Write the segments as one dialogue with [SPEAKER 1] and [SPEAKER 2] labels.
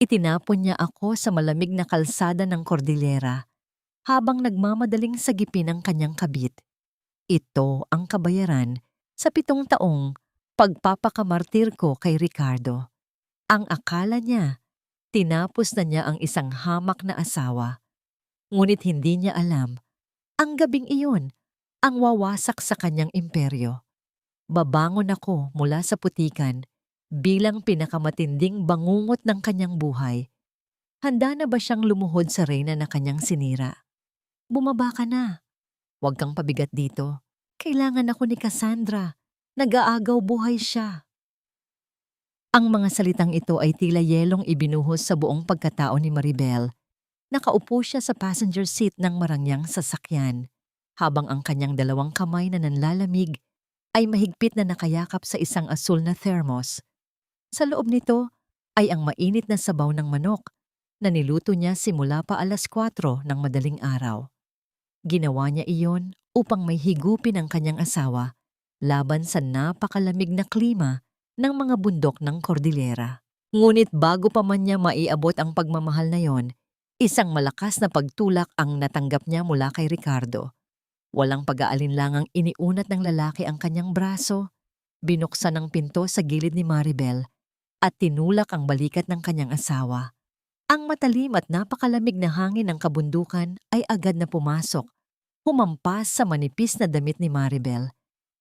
[SPEAKER 1] Itinapon niya ako sa malamig na kalsada ng Cordillera habang nagmamadaling sagipin ang kanyang kabit. Ito ang kabayaran sa 7 taong pagpapakamartir ko kay Ricardo. Ang akala niya, tinapos na niya ang isang hamak na asawa. Ngunit hindi niya alam, ang gabing iyon ang wawasak sa kanyang imperyo. Babangon ako mula sa putikan bilang pinakamatinding bangungot ng kanyang buhay. Handa na ba siyang lumuhod sa reyna na kanyang sinira? Bumaba ka na. Huwag kang pabigat dito. Kailangan ako ni Cassandra. Nag-aagaw buhay siya. Ang mga salitang ito ay tila yelong ibinuhos sa buong pagkatao ni Maribel. Nakaupo siya sa passenger seat ng marangyang sasakyan, habang ang kanyang 2 kamay na nanlalamig ay mahigpit na nakayakap sa isang asul na thermos. Sa loob nito ay ang mainit na sabaw ng manok na niluto niya simula pa 4:00 ng madaling araw. Ginawa niya iyon upang may higupin ang kanyang asawa laban sa napakalamig na klima ng mga bundok ng Cordillera. Ngunit bago pa man niya maiabot ang pagmamahal na yon, isang malakas na pagtulak ang natanggap niya mula kay Ricardo. Walang pag-aalinlangang iniunat ng lalaki ang kanyang braso, binuksan ang pinto sa gilid ni Maribel at tinulak ang balikat ng kanyang asawa. Ang matalim at napakalamig na hangin ng kabundukan ay agad na pumasok, humampas sa manipis na damit ni Maribel.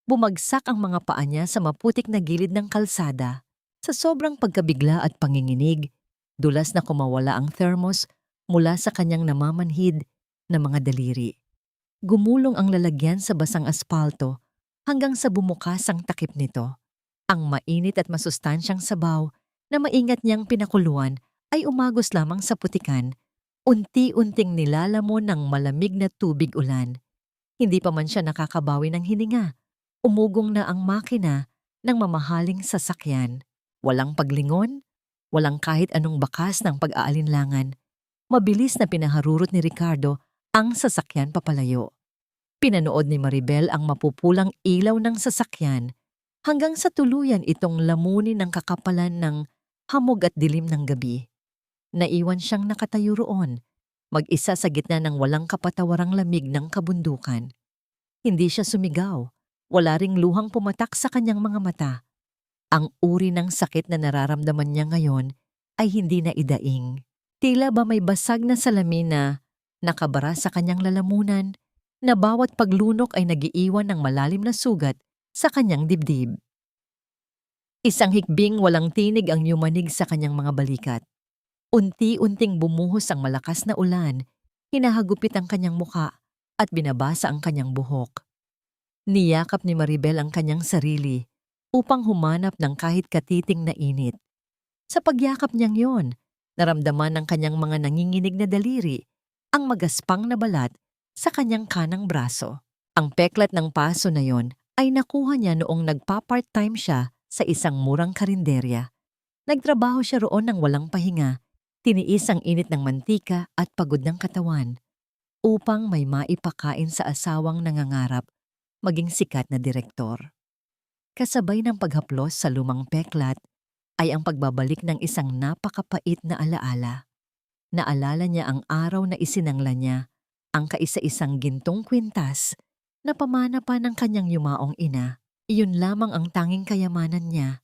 [SPEAKER 1] Bumagsak ang mga paa niya sa maputik na gilid ng kalsada. Sa sobrang pagkabigla at panginginig, dulas na kumawala ang thermos mula sa kanyang namamanhid na mga daliri. Gumulong ang lalagyan sa basang aspalto hanggang sa bumukas ang takip nito. Ang mainit at masustansyang sabaw na maingat niyang pinakuluan ay umagos lamang sa putikan, unti-unting nilalamon ng malamig na tubig ulan. Hindi pa man siya nakakabawi ng hininga. Umugong na ang makina ng mamahaling sasakyan. Walang paglingon, walang kahit anong bakas ng pag-aalinlangan. Mabilis na pinaharurot ni Ricardo ang sasakyan papalayo. Pinanood ni Maribel ang mapupulang ilaw ng sasakyan hanggang sa tuluyan itong lamunin ng kakapalan ng hamog at dilim ng gabi. Naiwan siyang nakatayo roon, mag-isa sa gitna ng walang kapatawarang lamig ng kabundukan. Hindi siya sumigaw. Wala ring luhang pumatak sa kanyang mga mata. Ang uri ng sakit na nararamdaman niya ngayon ay hindi na idaing. Tila ba may basag na salamin na nakabara sa kanyang lalamunan na bawat paglunok ay nagiiwan ng malalim na sugat sa kanyang dibdib. Isang hikbing walang tinig ang yumanig sa kanyang mga balikat. Unti-unting bumuhos ang malakas na ulan, hinahagupit ang kanyang muka at binabasa ang kanyang buhok. Niyakap ni Maribel ang kanyang sarili upang humanap ng kahit katiting na init. Sa pagyakap niyang yon, naramdaman ng kanyang mga nanginginig na daliri ang magaspang na balat sa kanyang kanang braso. Ang peklat ng paso na yon ay nakuha niya noong nagpa-part-time siya sa isang murang karinderya. Nagtrabaho siya roon ng walang pahinga, tiniis ang init ng mantika at pagod ng katawan upang may maipakain sa asawang nangangarap maging sikat na direktor. Kasabay ng paghaplos sa lumang peklat ay ang pagbabalik ng isang napakapait na alaala. Naalala niya ang araw na isinangla niya ang kaisa-isang gintong kwintas na pamana pa ng kanyang yumaong ina. Iyon lamang ang tanging kayamanan niya,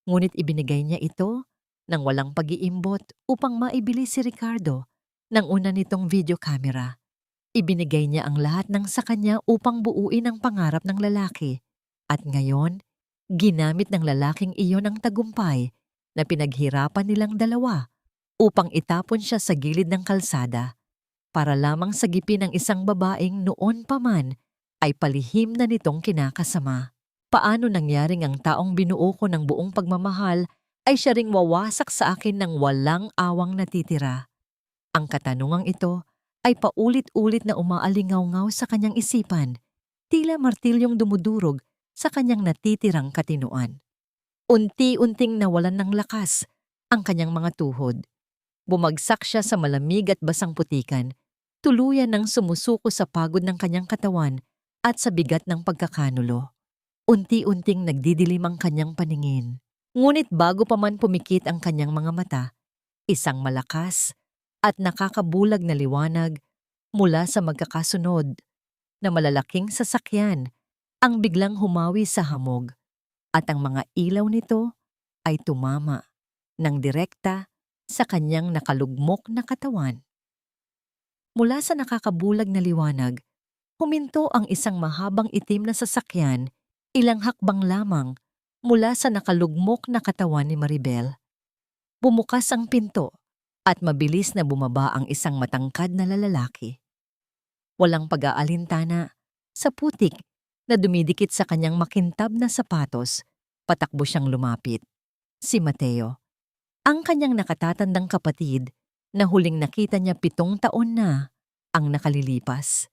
[SPEAKER 1] ngunit ibinigay niya ito nang walang pag-iimbot upang maibili si Ricardo ng una nitong video camera. Ibinigay niya ang lahat ng sa kanya upang buuin ang pangarap ng lalaki. At ngayon, ginamit ng lalaking iyon ang tagumpay na pinaghirapan nilang dalawa upang itapon siya sa gilid ng kalsada para lamang sagipin ang isang babaeng noon pa man ay palihim na nitong kinakasama. Paano nangyaring ang taong binuo ko ng buong pagmamahal ay siya ring wawasak sa akin ng walang awang natitira? Ang katanungang ito ay paulit-ulit na umaalingaw-ngaw sa kanyang isipan, tila martilyong dumudurog sa kanyang natitirang katinuan. Unti-unting nawalan ng lakas ang kanyang mga tuhod. Bumagsak siya sa malamig at basang putikan, tuluyan ng sumusuko sa pagod ng kanyang katawan at sa bigat ng pagkakanulo. Unti-unting nagdidilim ang kanyang paningin. Ngunit bago pa man pumikit ang kanyang mga mata, Isang malakas at nakakabulag na liwanag mula sa magkakasunod na malalaking sasakyan ang biglang humawi sa hamog at ang mga ilaw nito ay tumama ng direkta sa kanyang nakalugmok na katawan. Mula sa nakakabulag na liwanag, huminto ang isang mahabang itim na sasakyan ilang hakbang lamang mula sa nakalugmok na katawan ni Maribel. Bumukas ang pinto at mabilis na bumaba ang isang matangkad na lalaki. Walang pag-aalintana, sa putik na dumidikit sa kanyang makintab na sapatos, patakbo siyang lumapit. Si Mateo, ang kanyang nakatatandang kapatid na huling nakita niya 7 taon na ang nakalilipas.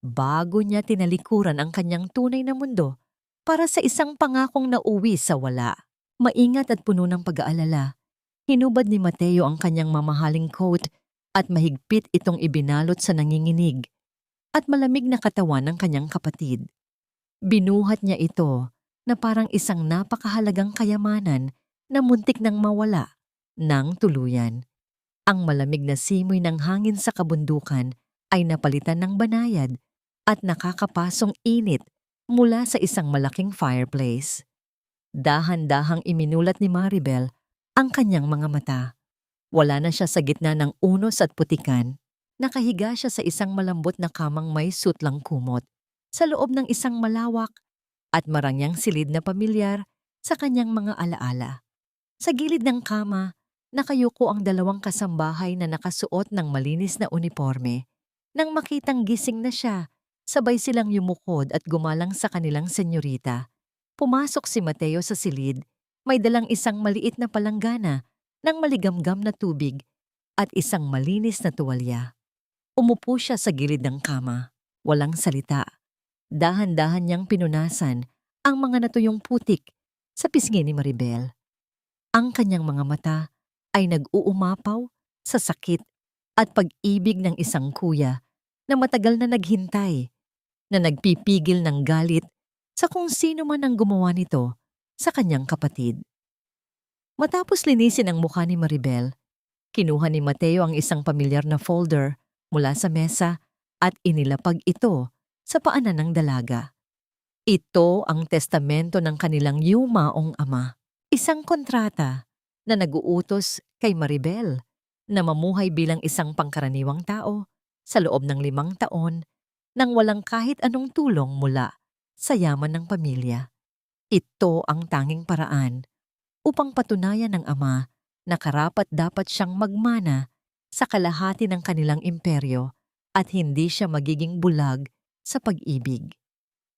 [SPEAKER 1] Bago niya tinalikuran ang kanyang tunay na mundo para sa isang pangakong nauwi sa wala. Maingat at puno ng pag-aalala, hinubad ni Mateo ang kanyang mamahaling coat at mahigpit itong ibinalot sa nanginginig at malamig na katawan ng kanyang kapatid. Binuhat niya ito na parang isang napakahalagang kayamanan na muntik nang mawala ng tuluyan. Ang malamig na simoy ng hangin sa kabundukan ay napalitan ng banayad at nakakapasong init mula sa isang malaking fireplace. Dahan-dahang iminulat ni Maribel ang kanyang mga mata. Wala na siya sa gitna ng unos at putikan. Nakahiga siya sa isang malambot na kamang may sutlang kumot, sa loob ng isang malawak at marangyang silid na pamilyar sa kanyang mga alaala. Sa gilid ng kama, nakayuko ang 2 kasambahay na nakasuot ng malinis na uniforme. Nang makitang gising na siya, sabay silang yumukod at gumalang sa kanilang senyorita. Pumasok si Mateo sa silid, may dalang isang maliit na palanggana ng maligamgam na tubig at isang malinis na tuwalya. Umupo siya sa gilid ng kama, walang salita. Dahan-dahan niyang pinunasan ang mga natuyong putik sa pisngi ni Maribel. Ang kanyang mga mata ay nag-uumapaw sa sakit at pag-ibig ng isang kuya na matagal na naghintay, na nagpipigil ng galit sa kung sino man ang gumawa nito sa kanyang kapatid. Matapos linisin ang mukha ni Maribel, kinuha ni Mateo ang isang pamilyar na folder mula sa mesa at inilapag ito sa paanan ng dalaga. Ito ang testamento ng kanilang yumaong ama. Isang kontrata na nag-uutos kay Maribel na mamuhay bilang isang pangkaraniwang tao sa loob ng 5 taon nang walang kahit anong tulong mula sa yaman ng pamilya. Ito ang tanging paraan upang patunayan ng ama na karapat-dapat siyang magmana sa kalahati ng kanilang imperyo at hindi siya magiging bulag sa pag-ibig.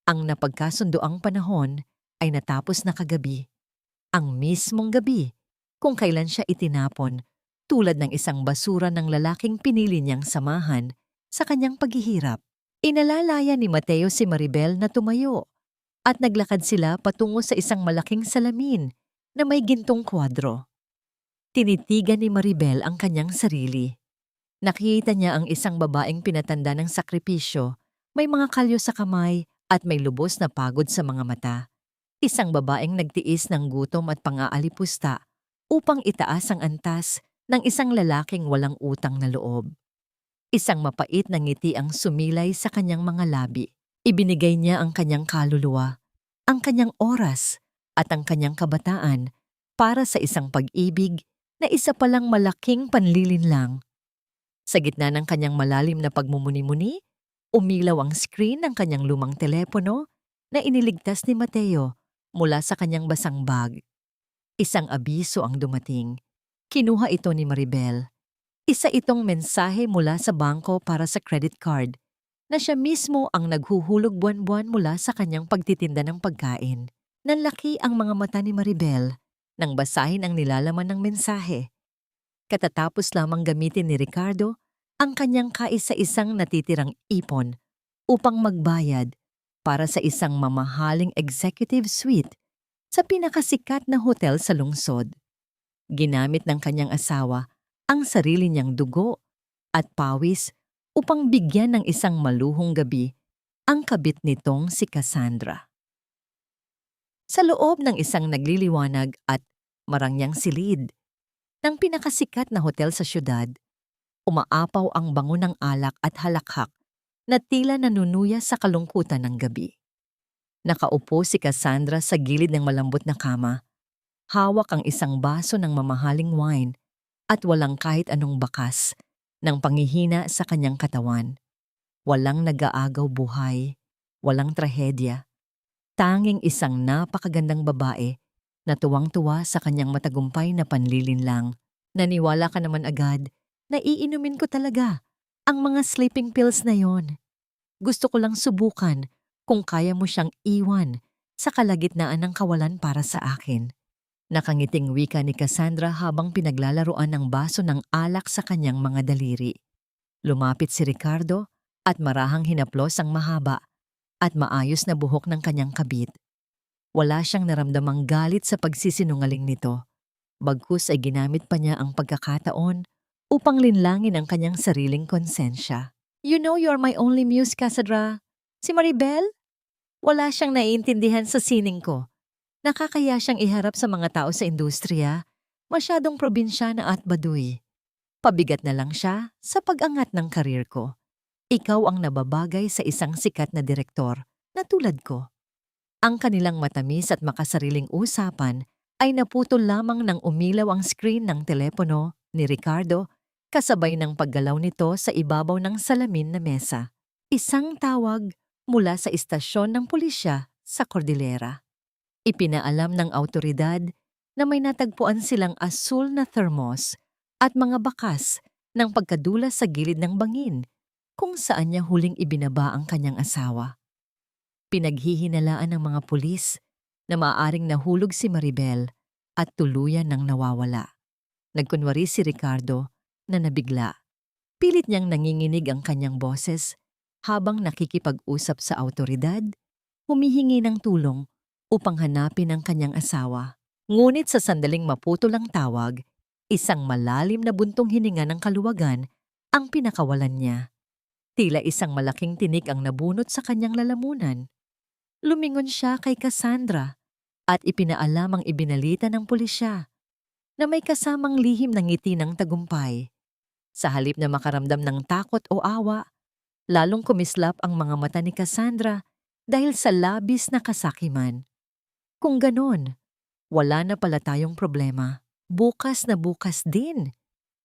[SPEAKER 1] Ang napagkasundoang panahon ay natapos na kagabi. Ang mismong gabi kung kailan siya itinapon tulad ng isang basura ng lalaking pinili niyang samahan sa kanyang paghihirap. Inalalaya ni Mateo si Maribel na tumayo at naglakad sila patungo sa isang malaking salamin na may gintong kwadro. Tinitigan ni Maribel ang kanyang sarili. Nakita niya ang isang babaeng pinatanda ng sakripisyo, may mga kalyo sa kamay at may lubos na pagod sa mga mata. Isang babaeng nagtiis ng gutom at pang-aalipusta upang itaas ang antas ng isang lalaking walang utang na loob. Isang mapait na ngiti ang sumilay sa kanyang mga labi. Ibinigay niya ang kanyang kaluluwa, ang kanyang oras at ang kanyang kabataan para sa isang pag-ibig na isa palang malaking panlilinlang. Sa gitna ng kanyang malalim na pagmumuni-muni, umilaw ang screen ng kanyang lumang telepono na iniligtas ni Mateo mula sa kanyang basang bag. Isang abiso ang dumating. Kinuha ito ni Maribel. Isa itong mensahe mula sa bangko para sa credit card na siya mismo ang naghuhulog buwan-buwan mula sa kanyang pagtitinda ng pagkain. Nanlaki ang mga mata ni Maribel nang basahin ang nilalaman ng mensahe. Katatapos lamang gamitin ni Ricardo ang kanyang kaisa-isang natitirang ipon upang magbayad para sa isang mamahaling executive suite sa pinakasikat na hotel sa lungsod. Ginamit ng kanyang asawa ang sarili niyang dugo at pawis upang bigyan ng isang maluhong gabi ang kabit nitong si Cassandra. Sa loob ng isang nagliliwanag at marangyang silid, ng pinakasikat na hotel sa syudad. Umaapaw ang bango ng alak at halakhak na tila nanunuya sa kalungkutan ng gabi. Nakaupo si Cassandra sa gilid ng malambot na kama. Hawak ang isang baso ng mamahaling wine at walang kahit anong bakas ng panghihina sa kanyang katawan. Walang nag-aagaw buhay, walang trahedya. Tanging isang napakagandang babae na tuwang-tuwa sa kanyang matagumpay na panlilinlang. Naniwala ka naman agad na iinumin ko talaga ang mga sleeping pills na yon. Gusto ko lang subukan kung kaya mo siyang iwan sa kalagitnaan ng kawalan para sa akin. Nakangiting wika ni Cassandra habang pinaglalaruan ng baso ng alak sa kanyang mga daliri. Lumapit si Ricardo at marahang hinaplos ang mahaba at maayos na buhok ng kanyang kabit. Wala siyang naramdamang galit sa pagsisinungaling nito. Bagkus ay ginamit pa niya ang pagkakataon upang linlangin ang kanyang sariling konsensya. You know you're my only muse, Cassandra. Si Maribel? Wala siyang naiintindihan sa sining ko. Nakakaya siyang iharap sa mga tao sa industriya. Masyadong probinsyana at baduy. Pabigat na lang siya sa pag-angat ng karir ko. Ikaw ang nababagay sa isang sikat na direktor na tulad ko. Ang kanilang matamis at makasariling usapan ay naputol lamang nang umilaw ang screen ng telepono ni Ricardo kasabay ng paggalaw nito sa ibabaw ng salamin na mesa. Isang tawag mula sa istasyon ng pulisya sa Cordillera. Ipinaalam ng awtoridad na may natagpuan silang asul na thermos at mga bakas ng pagkadulas sa gilid ng bangin kung saan niya huling ibinaba ang kanyang asawa. Pinaghihinalaan ng mga pulis na maaaring nahulog si Maribel at tuluyan ng nawawala. Nagkunwari si Ricardo na nabigla. Pilit niyang nanginginig ang kanyang boses habang nakikipag-usap sa awtoridad, humihingi ng tulong upang hanapin ang kanyang asawa. Ngunit sa sandaling maputol ang tawag, isang malalim na buntong hininga ng kaluwagan ang pinakawalan niya. Tila isang malaking tinik ang nabunot sa kanyang lalamunan. Lumingon siya kay Cassandra at ipinaalam ang ibinalita ng pulisya na may kasamang lihim ng ngiti ng tagumpay. Sa halip na makaramdam ng takot o awa, lalong kumislap ang mga mata ni Cassandra dahil sa labis na kasakiman. Kung ganon, wala na pala tayong problema. Bukas na bukas din.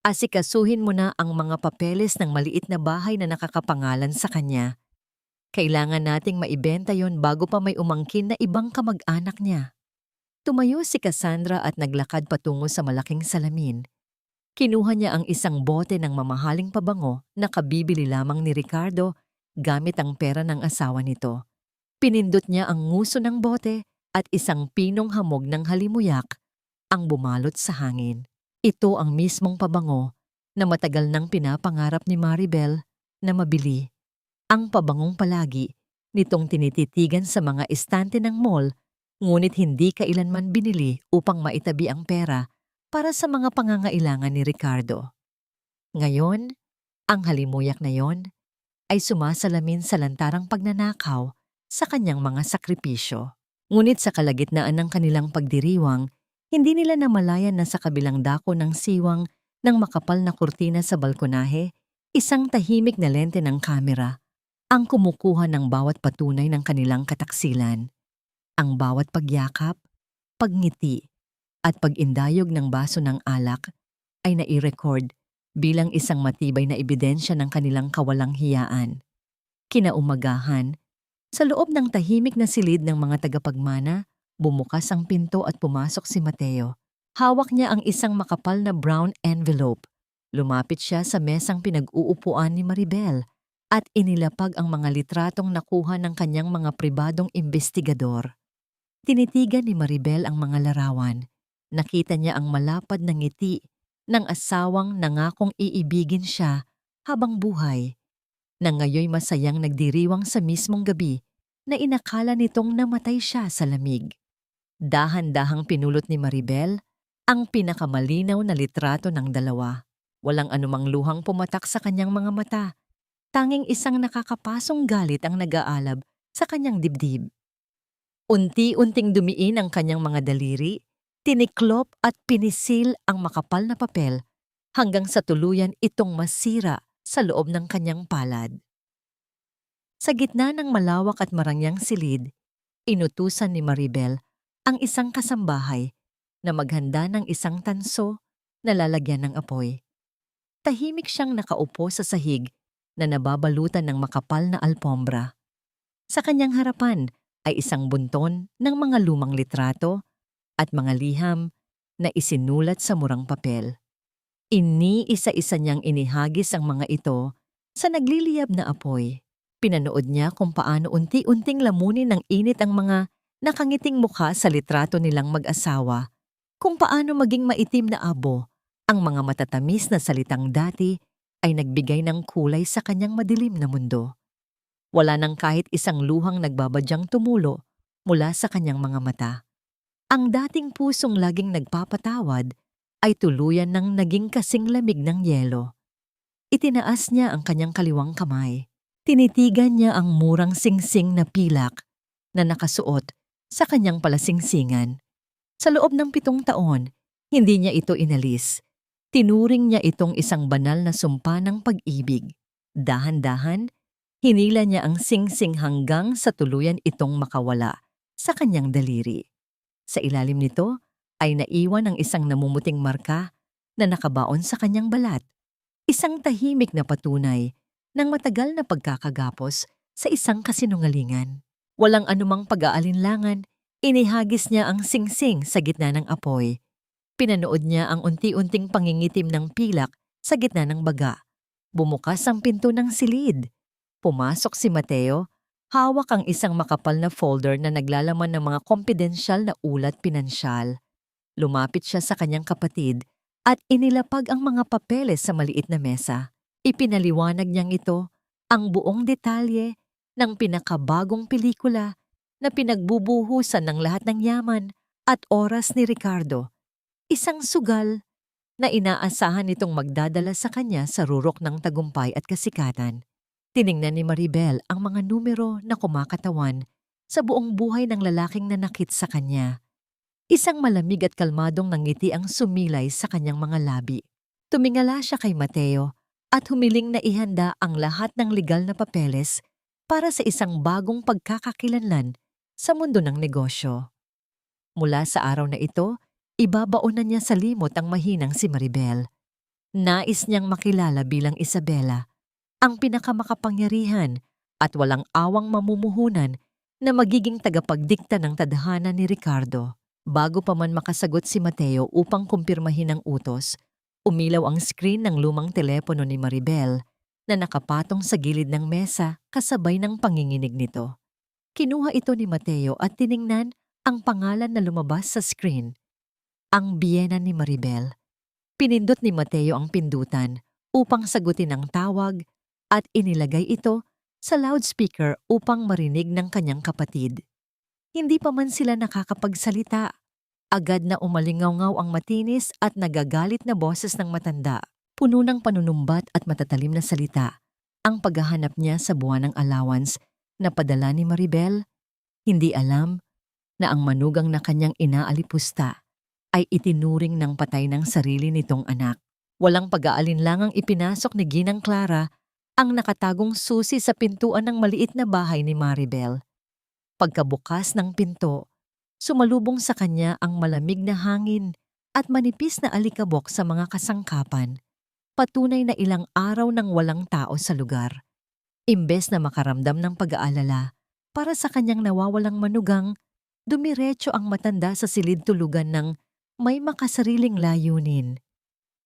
[SPEAKER 1] Asikasuhin mo na ang mga papeles ng maliit na bahay na nakakapangalan sa kanya. Kailangan nating maibenta yon bago pa may umangkin na ibang kamag-anak niya. Tumayo si Cassandra at naglakad patungo sa malaking salamin. Kinuha niya ang isang bote ng mamahaling pabango na kabibili lamang ni Ricardo gamit ang pera ng asawa nito. Pinindot niya ang nguso ng bote at isang pinong hamog ng halimuyak ang bumalot sa hangin. Ito ang mismong pabango na matagal nang pinapangarap ni Maribel na mabili. Ang pabangong palagi nitong tinititigan sa mga estante ng mall, ngunit hindi kailanman binili upang maitabi ang pera para sa mga pangangailangan ni Ricardo. Ngayon, ang halimuyak na yon ay sumasalamin sa lantarang pagnanakaw sa kanyang mga sakripisyo. Ngunit sa kalagitnaan ng kanilang pagdiriwang, hindi nila namalayan na sa kabilang dako ng siwang ng makapal na kurtina sa balkonahe, isang tahimik na lente ng kamera ang kumukuha ng bawat patunay ng kanilang kataksilan. Ang bawat pagyakap, pagngiti, at pag-indayog ng baso ng alak ay nai-record bilang isang matibay na ebidensya ng kanilang kawalang hiyaan. Kinaumagahan, sa loob ng tahimik na silid ng mga tagapagmana, bumukas ang pinto at pumasok si Mateo. Hawak niya ang isang makapal na brown envelope. Lumapit siya sa mesang pinag-uupuan ni Maribel at inilapag ang mga litratong nakuha ng kanyang mga pribadong investigador. Tinitigan ni Maribel ang mga larawan. Nakita niya ang malapad na ngiti ng asawang nangakong iibigin siya habang buhay, na ngayoy masayang nagdiriwang sa mismong gabi na inakala nitong namatay siya sa lamig. Dahan-dahang pinulot ni Maribel ang pinakamalinaw na litrato ng dalawa. Walang anumang luhang pumatak sa kanyang mga mata. Tanging isang nakakapasong galit ang nag-aalab sa kanyang dibdib. Unti-unting dumiin ang kanyang mga daliri Tiniklop at pinisil ang makapal na papel hanggang sa tuluyan itong masira sa loob ng kanyang palad. Sa gitna ng malawak at marangyang silid, inutusan ni Maribel ang isang kasambahay na maghanda ng isang tanso na lalagyan ng apoy. Tahimik siyang nakaupo sa sahig na nababalutan ng makapal na alpombra. Sa kanyang harapan ay isang bunton ng mga lumang litrato at mga liham na isinulat sa murang papel. Iniisa-isa niyang inihagis ang mga ito sa nagliliyab na apoy. Pinanood niya kung paano unti-unting lamunin ng init ang mga nakangiting mukha sa litrato nilang mag-asawa, kung paano maging maitim na abo ang mga matatamis na salitang dati ay nagbigay ng kulay sa kanyang madilim na mundo. Wala nang kahit isang luhang nagbabadyang tumulo mula sa kanyang mga mata. Ang dating pusong laging nagpapatawad ay tuluyan ng naging kasing lamig ng yelo. Itinaas niya ang kanyang kaliwang kamay. Tinitigan niya ang murang singsing na pilak na nakasuot sa kanyang palasingsingan. Sa loob ng 7 taon, hindi niya ito inalis. Tinuring niya itong isang banal na sumpa ng pag-ibig. Dahan-dahan, hinila niya ang singsing hanggang sa tuluyan itong makawala sa kanyang daliri. Sa ilalim nito ay naiwan ang isang namumuting marka na nakabaon sa kanyang balat. Isang tahimik na patunay ng matagal na pagkakagapos sa isang kasinungalingan. Walang anumang pag-aalinlangan, inihagis niya ang singsing sa gitna ng apoy. Pinanood niya ang unti-unting pangingitim ng pilak sa gitna ng baga. Bumukas ang pinto ng silid. Pumasok si Mateo, hawak ang isang makapal na folder na naglalaman ng mga kompidensyal na ulat pinansyal. Lumapit siya sa kanyang kapatid at inilapag ang mga papeles sa maliit na mesa. Ipinaliwanag niyang ito ang buong detalye ng pinakabagong pelikula na pinagbubuhusan ng lahat ng yaman at oras ni Ricardo. Isang sugal na inaasahan nitong magdadala sa kanya sa rurok ng tagumpay at kasikatan. Tiningnan ni Maribel ang mga numero na kumakatawan sa buong buhay ng lalaking nanakit sa kanya. Isang malamig at kalmadong nangiti ang sumilay sa kanyang mga labi. Tumingala siya kay Mateo at humiling na ihanda ang lahat ng legal na papeles para sa isang bagong pagkakakilanlan sa mundo ng negosyo. Mula sa araw na ito, ibabaonan niya sa limot ang mahinang si Maribel. Nais niyang makilala bilang Isabela, ang pinakamakapangyarihan at walang awang mamumuhunan na magiging tagapagdikta ng tadhana ni Ricardo. Bago pa man makasagot si Mateo upang kumpirmahin ang utos, umilaw ang screen ng lumang telepono ni Maribel na nakapatong sa gilid ng mesa kasabay ng panginginig nito. Kinuha ito ni Mateo at tiningnan ang pangalan na lumabas sa screen. Ang biyena ni Maribel. Pinindot ni Mateo ang pindutan upang sagutin ang tawag at inilagay ito sa loudspeaker upang marinig ng kanyang kapatid. Hindi pa man sila nakakapagsalita. Agad na umalingaw-ngaw ang matinis at nagagalit na boses ng matanda. Puno ng panunumbat at matatalim na salita. Ang paghahanap niya sa buwan ng allowance na padala ni Maribel, hindi alam na ang manugang na kanyang inaalipusta ay itinuring ng patay ng sarili nitong anak. Walang pag-aalinlangang ipinasok ni Ginang Clara ang nakatagong susi sa pintuan ng maliit na bahay ni Maribel. Pagkabukas ng pinto, sumalubong sa kanya ang malamig na hangin at manipis na alikabok sa mga kasangkapan. Patunay na ilang araw nang walang tao sa lugar. Imbes na makaramdam ng pag-aalala para sa kanyang nawawalang manugang, dumiretso ang matanda sa silid tulugan ng may makasariling layunin.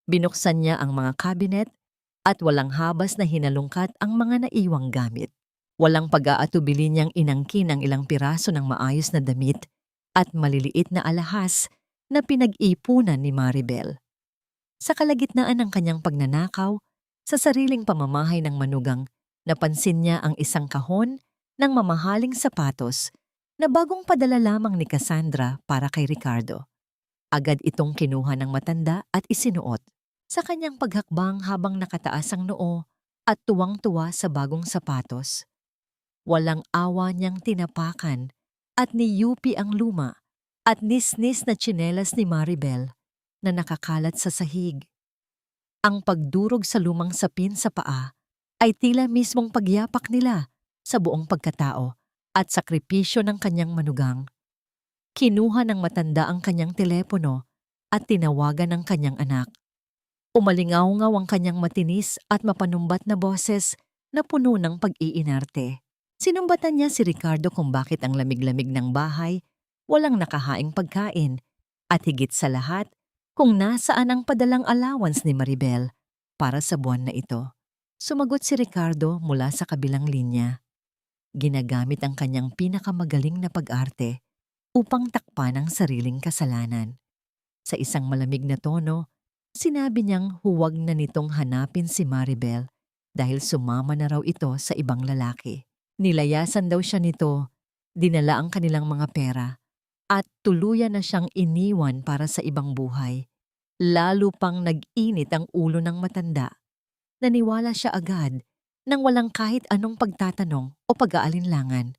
[SPEAKER 1] Binuksan niya ang mga kabinet at walang habas na hinalungkat ang mga naiwang gamit. Walang pag-aatubili niyang inangkin ang ilang piraso ng maayos na damit at maliliit na alahas na pinag-ipunan ni Maribel. Sa kalagitnaan ng kanyang pagnanakaw, sa sariling pamamahay ng manugang, napansin niya ang isang kahon ng mamahaling sapatos na bagong padala lamang ni Cassandra para kay Ricardo. Agad itong kinuha ng matanda at isinuot. Sa kanyang paghakbang habang nakataas ang noo at tuwang-tuwa sa bagong sapatos. Walang awa niyang tinapakan at niyupi ang luma at nisnis na tsinelas ni Maribel na nakakalat sa sahig. Ang pagdurog sa lumang sapin sa paa ay tila mismong pagyapak nila sa buong pagkatao at sakripisyo ng kanyang manugang. Kinuha ng matanda ang kanyang telepono at tinawagan ang kanyang anak. Umalingaw-ngaw ang kanyang matinis at mapanumbat na boses na puno ng pag-iinarte. Sinumbatan niya si Ricardo kung bakit ang lamig-lamig ng bahay, walang nakahaing pagkain, at higit sa lahat, kung nasaan ang padalang allowance ni Maribel para sa buwan na ito. Sumagot si Ricardo mula sa kabilang linya. Ginagamit ang kanyang pinakamagaling na pag-arte upang takpan ang sariling kasalanan. Sa isang malamig na tono, sinabi niyang huwag na nitong hanapin si Maribel dahil sumama na raw ito sa ibang lalaki. Nilayasan daw siya nito, dinala ang kanilang mga pera, at tuluyan na siyang iniwan para sa ibang buhay. Lalo pang nag-init ang ulo ng matanda. Naniwala siya agad nang walang kahit anong pagtatanong o pag-aalinlangan.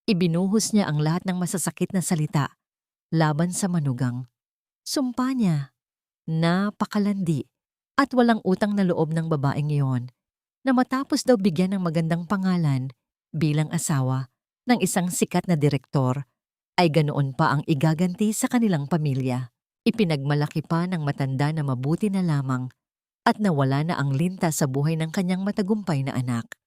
[SPEAKER 1] Ibinuhos niya ang lahat ng masasakit na salita laban sa manugang. Sumpa niya, napakalandi at walang utang na loob ng babaeng iyon na matapos daw bigyan ng magandang pangalan bilang asawa ng isang sikat na direktor ay ganoon pa ang igaganti sa kanilang pamilya. Ipinagmalaki pa ng matanda na mabuti na lamang at nawala na ang linta sa buhay ng kanyang matagumpay na anak.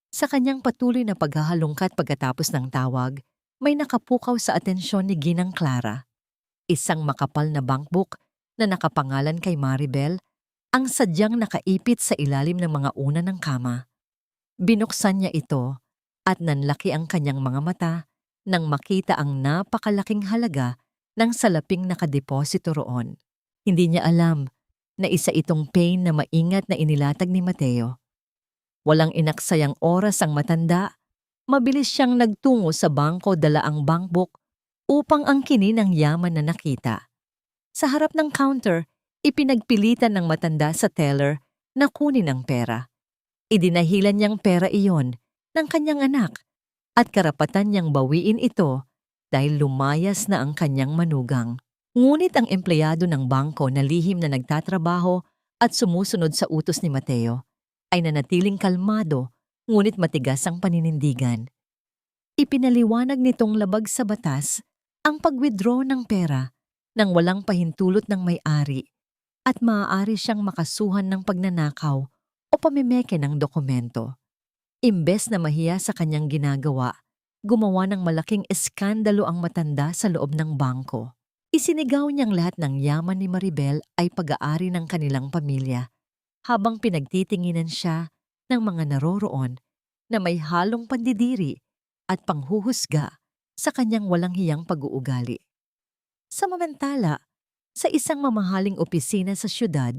[SPEAKER 1] Sa kanyang patuloy na paghahalungkat pagkatapos ng tawag, may nakapukaw sa atensyon ni Ginang Clara. Isang makapal na bankbook na nakapangalan kay Maribel ang sadyang nakaipit sa ilalim ng mga una ng kama. Binuksan niya ito at nanlaki ang kanyang mga mata nang makita ang napakalaking halaga ng salaping nakadeposito roon. Hindi niya alam na isa itong pain na maingat na inilatag ni Mateo. Walang inaksayang oras ang matanda, mabilis siyang nagtungo sa bangko dala ang bankbook upang angkinin ang yaman na nakita. Sa harap ng counter, ipinagpilitan ng matanda sa teller na kunin ang pera. Idinahilan niyang pera iyon ng kanyang anak at karapatan niyang bawiin ito dahil lumayas na ang kanyang manugang. Ngunit ang empleyado ng bangko na lihim na nagtatrabaho at sumusunod sa utos ni Mateo ay nanatiling kalmado ngunit matigas ang paninindigan. Ipinaliwanag nitong labag sa batas ang pag-withdraw ng pera nang walang pahintulot ng may-ari at maaari siyang makasuhan ng pagnanakaw o pamimeke ng dokumento. Imbes na mahiya sa kanyang ginagawa, gumawa ng malaking eskandalo ang matanda sa loob ng bangko. Isinigaw niyang lahat ng yaman ni Maribel ay pag-aari ng kanilang pamilya habang pinagtitinginan siya ng mga naroroon na may halong pandidiri at panghuhusga sa kanyang walang hiyang pag-uugali. Samantala, sa isang mamahaling opisina sa syudad,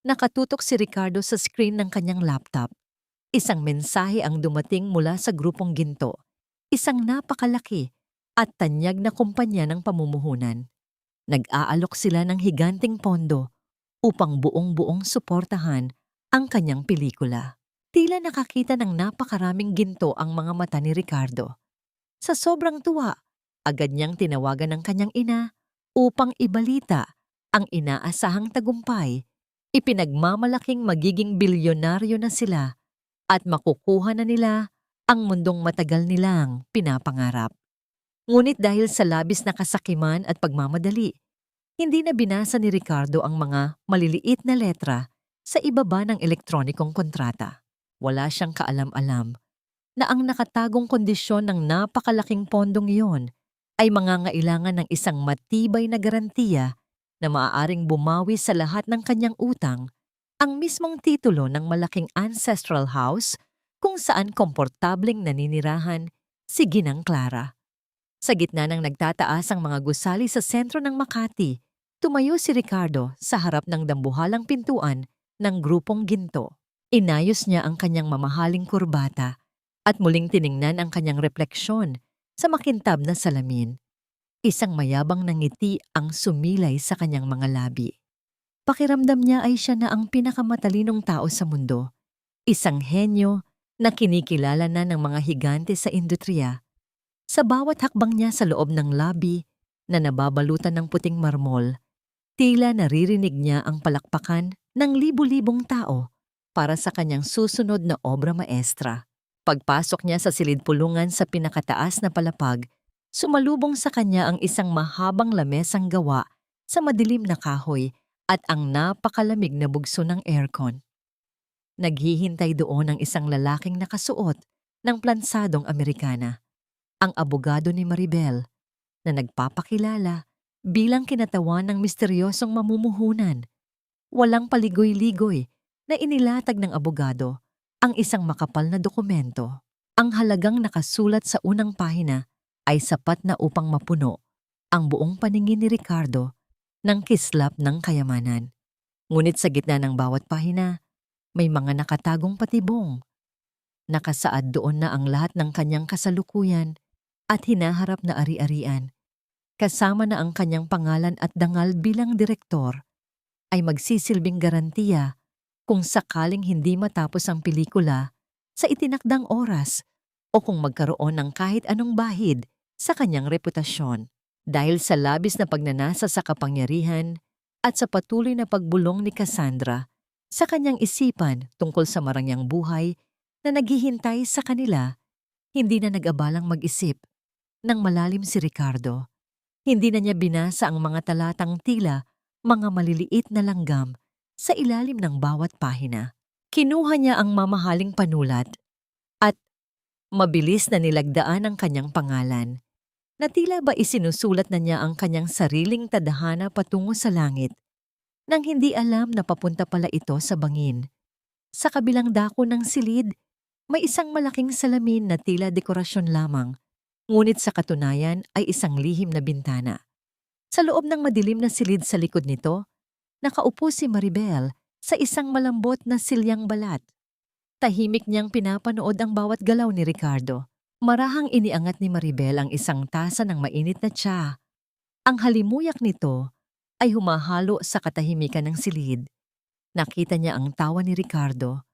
[SPEAKER 1] nakatutok si Ricardo sa screen ng kanyang laptop. Isang mensahe ang dumating mula sa grupong Ginto, isang napakalaki at tanyag na kumpanya ng pamumuhunan. Nag-aalok sila ng higanting pondo upang buong-buong suportahan ang kanyang pelikula. Tila nakakita ng napakaraming ginto ang mga mata ni Ricardo. Sa sobrang tuwa, agad niyang tinawagan ng kanyang ina upang ibalita ang inaasahang tagumpay. Ipinagmamalaking magiging bilyonaryo na sila at makukuha na nila ang mundong matagal nilang pinapangarap. Ngunit dahil sa labis na kasakiman at pagmamadali, hindi na binasa ni Ricardo ang mga maliliit na letra sa ibaba ng elektronikong kontrata. Wala siyang kaalam-alam na ang nakatagong kondisyon ng napakalaking pondong iyon ay mangangailangan ng isang matibay na garantiya na maaaring bumawi sa lahat ng kanyang utang, ang mismong titulo ng malaking ancestral house kung saan komportableng naninirahan si Ginang Clara. Sa gitna ng nagtataas ang mga gusali sa sentro ng Makati, tumayo si Ricardo sa harap ng dambuhalang pintuan ng grupong Ginto. Inayos niya ang kanyang mamahaling kurbata at muling tiningnan ang kanyang refleksyon sa makintab na salamin. Isang mayabang na ngiti ang sumilay sa kanyang mga labi. Pakiramdam niya ay siya na ang pinakamatalinong tao sa mundo. Isang henyo na kinikilala na ng mga higante sa industriya. Sa bawat hakbang niya sa loob ng lobby, na nababalutan ng puting marmol, tila naririnig niya ang palakpakan ng libu-libong tao para sa kanyang susunod na obra maestra. Pagpasok niya sa silid-pulungan sa pinakataas na palapag, sumalubong sa kanya ang isang mahabang lamesang gawa sa madilim na kahoy at ang napakalamig na bugso ng aircon. Naghihintay doon ang isang lalaking nakasuot ng plansadong Amerikana, ang abogado ni Maribel, na nagpapakilala bilang kinatawan ng misteryosong mamumuhunan. Walang paligoy-ligoy na inilatag ng abogado ang isang makapal na dokumento. Ang halagang nakasulat sa unang pahina ay sapat na upang mapuno ang buong paningin ni Ricardo ng kislap ng kayamanan. Ngunit sa gitna ng bawat pahina, may mga nakatagong patibong. Nakasaad doon na ang lahat ng kanyang kasalukuyan at hinaharap na ari-arian, kasama na ang kanyang pangalan at dangal bilang direktor, ay magsisilbing garantiya kung sakaling hindi matapos ang pelikula sa itinakdang oras o kung magkaroon ng kahit anong bahid sa kanyang reputasyon. Dahil sa labis na pagnanasa sa kapangyarihan at sa patuloy na pagbulong ni Cassandra sa kanyang isipan tungkol sa marangyang buhay na naghihintay sa kanila, hindi na nag-abalang mag-isip ng malalim si Ricardo. Hindi na niya binasa ang mga talatang tila mga maliliit na langgam sa ilalim ng bawat pahina. Kinuha niya ang mamahaling panulat at mabilis na nilagdaan ang kanyang pangalan, na tila ba isinusulat na niya ang kanyang sariling tadhana patungo sa langit, nang hindi alam na papunta pala ito sa bangin. Sa kabilang dako ng silid, may isang malaking salamin na tila dekorasyon lamang, ngunit sa katunayan ay isang lihim na bintana. Sa loob ng madilim na silid sa likod nito, nakaupo si Maribel sa isang malambot na silyang balat. Tahimik niyang pinapanood ang bawat galaw ni Ricardo. Marahang iniangat ni Maribel ang isang tasa ng mainit na tsa. Ang halimuyak nito ay humahalo sa katahimikan ng silid. Nakita niya ang tawa ni Ricardo,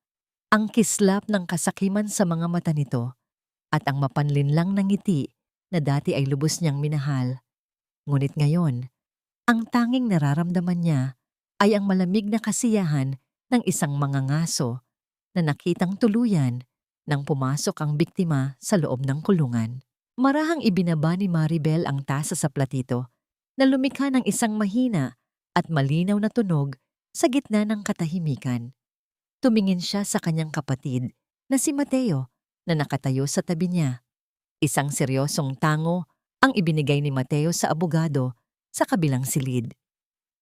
[SPEAKER 1] ang kislap ng kasakiman sa mga mata nito, at ang mapanlinlang na ngiti na dati ay lubos niyang minahal. Ngunit ngayon, ang tanging nararamdaman niya ay ang malamig na kasiyahan ng isang mangangaso na nakitang tuluyan nang pumasok ang biktima sa loob ng kulungan. Marahang ibinaba ni Maribel ang tasa sa platito na lumikha ng isang mahina at malinaw na tunog sa gitna ng katahimikan. Tumingin siya sa kanyang kapatid na si Mateo na nakatayo sa tabi niya. Isang seryosong tango ang ibinigay ni Mateo sa abogado sa kabilang silid.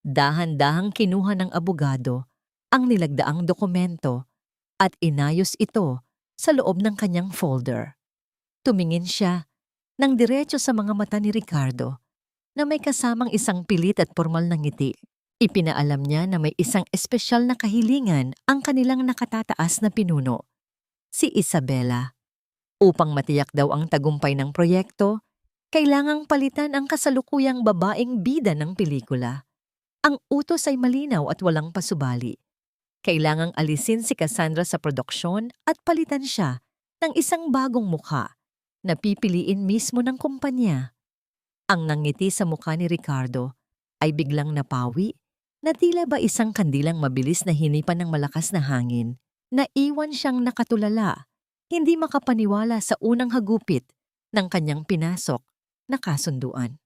[SPEAKER 1] Dahan-dahang kinuha ng abogado ang nilagdaang dokumento at inayos ito sa loob ng kanyang folder. Tumingin siya nang diretso sa mga mata ni Ricardo na may kasamang isang pilit at pormal na ngiti. Ipinaalam niya na may isang espesyal na kahilingan ang kanilang nakatataas na pinuno, si Isabela. Upang matiyak daw ang tagumpay ng proyekto, kailangang palitan ang kasalukuyang babaeng bida ng pelikula. Ang utos ay malinaw at walang pasubali. Kailangang alisin si Cassandra sa produksyon at palitan siya ng isang bagong mukha na pipiliin mismo ng kumpanya. Ang nangiti sa mukha ni Ricardo ay biglang napawi na tila ba isang kandilang mabilis na hinipan ng malakas na hangin. Naiwan siyang nakatulala, hindi makapaniwala sa unang hagupit ng kanyang pinasok na kasunduan.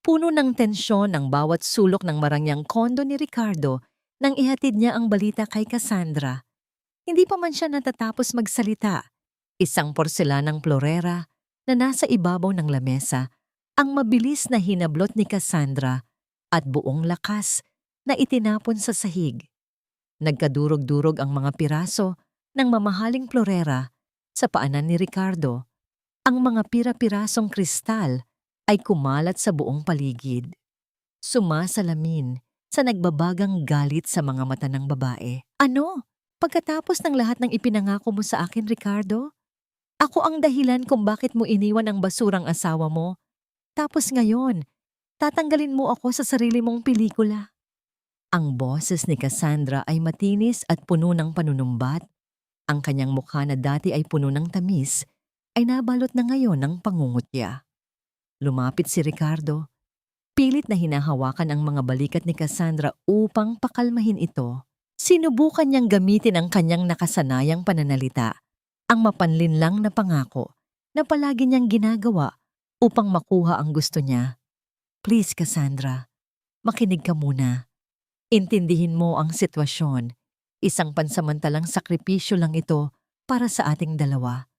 [SPEAKER 1] Puno ng tensyon ang bawat sulok ng marangyang kondo ni Ricardo nang ihatid niya ang balita kay Cassandra. Hindi pa man siya natatapos magsalita. Isang porselanang plorera na nasa ibabaw ng lamesa ang mabilis na hinablot ni Cassandra at buong lakas na itinapon sa sahig. Nagkadurog-durog ang mga piraso ng mamahaling plorera sa paanan ni Ricardo. Ang mga pira-pirasong kristal ay kumalat sa buong paligid. Sumasalamin sa nagbabagang galit sa mga mata ng babae. Ano? Pagkatapos ng lahat ng ipinangako mo sa akin, Ricardo? Ako ang dahilan kung bakit mo iniwan ang basurang asawa mo. Tapos ngayon, tatanggalin mo ako sa sarili mong pelikula. Ang boses ni Cassandra ay matinis at puno ng panunumbat. Ang kanyang mukha na dati ay puno ng tamis ay nabalot na ngayon ng pangungutya. Lumapit si Ricardo. Pilit na hinahawakan ang mga balikat ni Cassandra upang pakalmahin ito. Sinubukan niyang gamitin ang kanyang nakasanayang pananalita, ang mapanlinlang na pangako na palagi niyang ginagawa upang makuha ang gusto niya. Please, Cassandra, makinig ka muna. Intindihin mo ang sitwasyon. Isang pansamantalang sakripisyo lang ito para sa ating dalawa.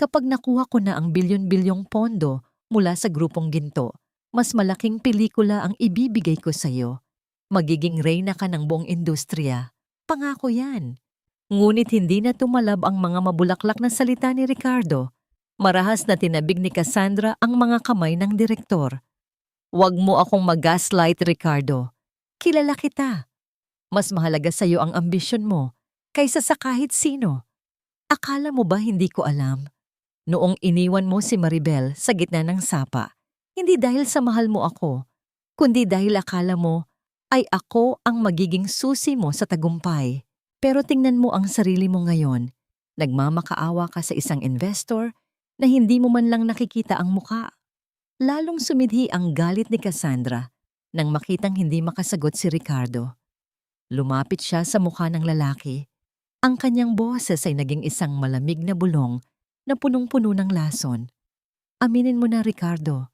[SPEAKER 1] Kapag nakuha ko na ang bilyon-bilyong pondo mula sa grupong ginto, mas malaking pelikula ang ibibigay ko sa iyo. Magiging reyna ka ng buong industriya. Pangako yan. Ngunit hindi na tumalab ang mga mabulaklak na salita ni Ricardo. Marahas na tinabig ni Cassandra ang mga kamay ng direktor. Huwag mo akong mag-gaslight, Ricardo. Kilala kita. Mas mahalaga sa iyo ang ambisyon mo kaysa sa kahit sino. Akala mo ba hindi ko alam? Noong iniwan mo si Maribel sa gitna ng sapa, hindi dahil sa mahal mo ako, kundi dahil akala mo ay ako ang magiging susi mo sa tagumpay. Pero tingnan mo ang sarili mo ngayon. Nagmamakaawa ka sa isang investor na hindi mo man lang nakikita ang muka. Lalong sumidhi ang galit ni Cassandra nang makitang hindi makasagot si Ricardo. Lumapit siya sa mukha ng lalaki. Ang kanyang boses ay naging isang malamig na bulong na punong-puno ng lason. Aminin mo na, Ricardo,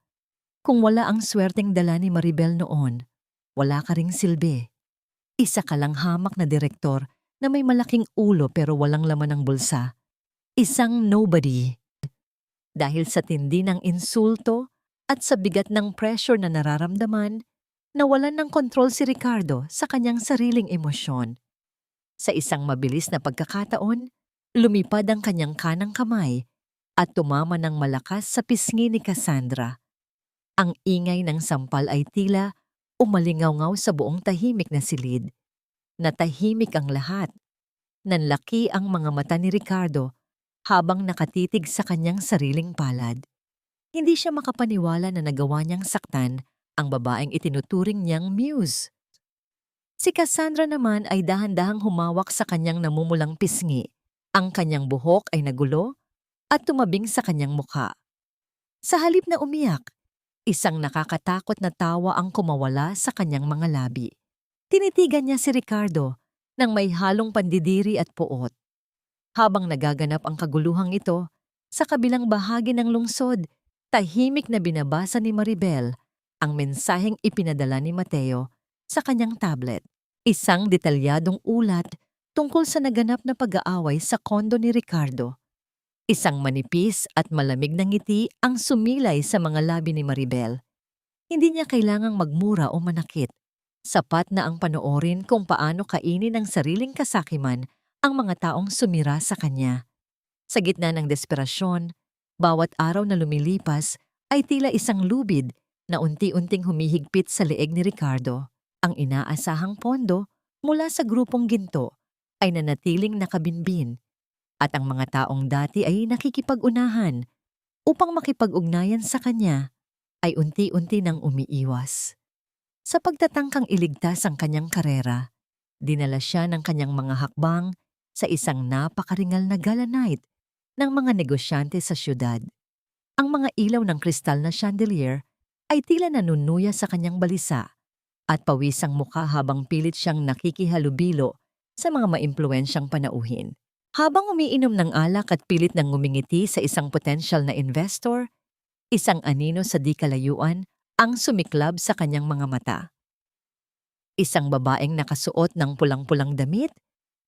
[SPEAKER 1] kung wala ang swerteng dala ni Maribel noon, wala ka ring silbi. Isa ka lang hamak na direktor na may malaking ulo pero walang laman ng bulsa. Isang nobody. Dahil sa tindi ng insulto at sa bigat ng pressure na nararamdaman, nawalan ng kontrol si Ricardo sa kanyang sariling emosyon. Sa isang mabilis na pagkakataon, lumipad ang kanyang kanang kamay at tumama ng malakas sa pisngi ni Cassandra. Ang ingay ng sampal ay tila umalingaw-ngaw sa buong tahimik na silid. Natahimik ang lahat. Nanlaki ang mga mata ni Ricardo habang nakatitig sa kanyang sariling palad. Hindi siya makapaniwala na nagawa niyang saktan ang babaeng itinuturing niyang muse. Si Cassandra naman ay dahan-dahang humawak sa kanyang namumulang pisngi. Ang kanyang buhok ay nagulo at tumabing sa kanyang mukha. Sa halip na umiyak, isang nakakatakot na tawa ang kumawala sa kanyang mga labi. Tinitigan niya si Ricardo nang may halong pandidiri at puot. Habang nagaganap ang kaguluhang ito, sa kabilang bahagi ng lungsod, tahimik na binabasa ni Maribel ang mensaheng ipinadala ni Mateo sa kanyang tablet. Isang detalyadong ulat tungkol sa naganap na pag-aaway sa kondo ni Ricardo. Isang manipis at malamig na ngiti ang sumilay sa mga labi ni Maribel. Hindi niya kailangang magmura o manakit. Sapat na ang panoorin kung paano kainin ng sariling kasakiman ang mga taong sumira sa kanya. Sa gitna ng desperasyon, bawat araw na lumilipas ay tila isang lubid na unti-unting humihigpit sa leeg ni Ricardo. Ang inaasahang pondo mula sa grupong ginto ay nanatiling nakabinbin at ang mga taong dati ay nakikipag-unahan upang makipag-ugnayan sa kanya ay unti-unti nang umiiwas. Sa pagtatangkang iligtas ang kanyang karera, dinala siya ng kanyang mga hakbang sa isang napakaringal na gala night ng mga negosyante sa syudad. Ang mga ilaw ng kristal na chandelier ay tila nanunuya sa kanyang balisa at pawisang mukha habang pilit siyang nakikihalubilo sa mga maimpluwensyang panauhin. Habang umiinom ng alak at pilit ng ngumingiti sa isang potensyal na investor, isang anino sa di kalayuan ang sumiklab sa kanyang mga mata. Isang babaeng nakasuot ng pulang-pulang damit,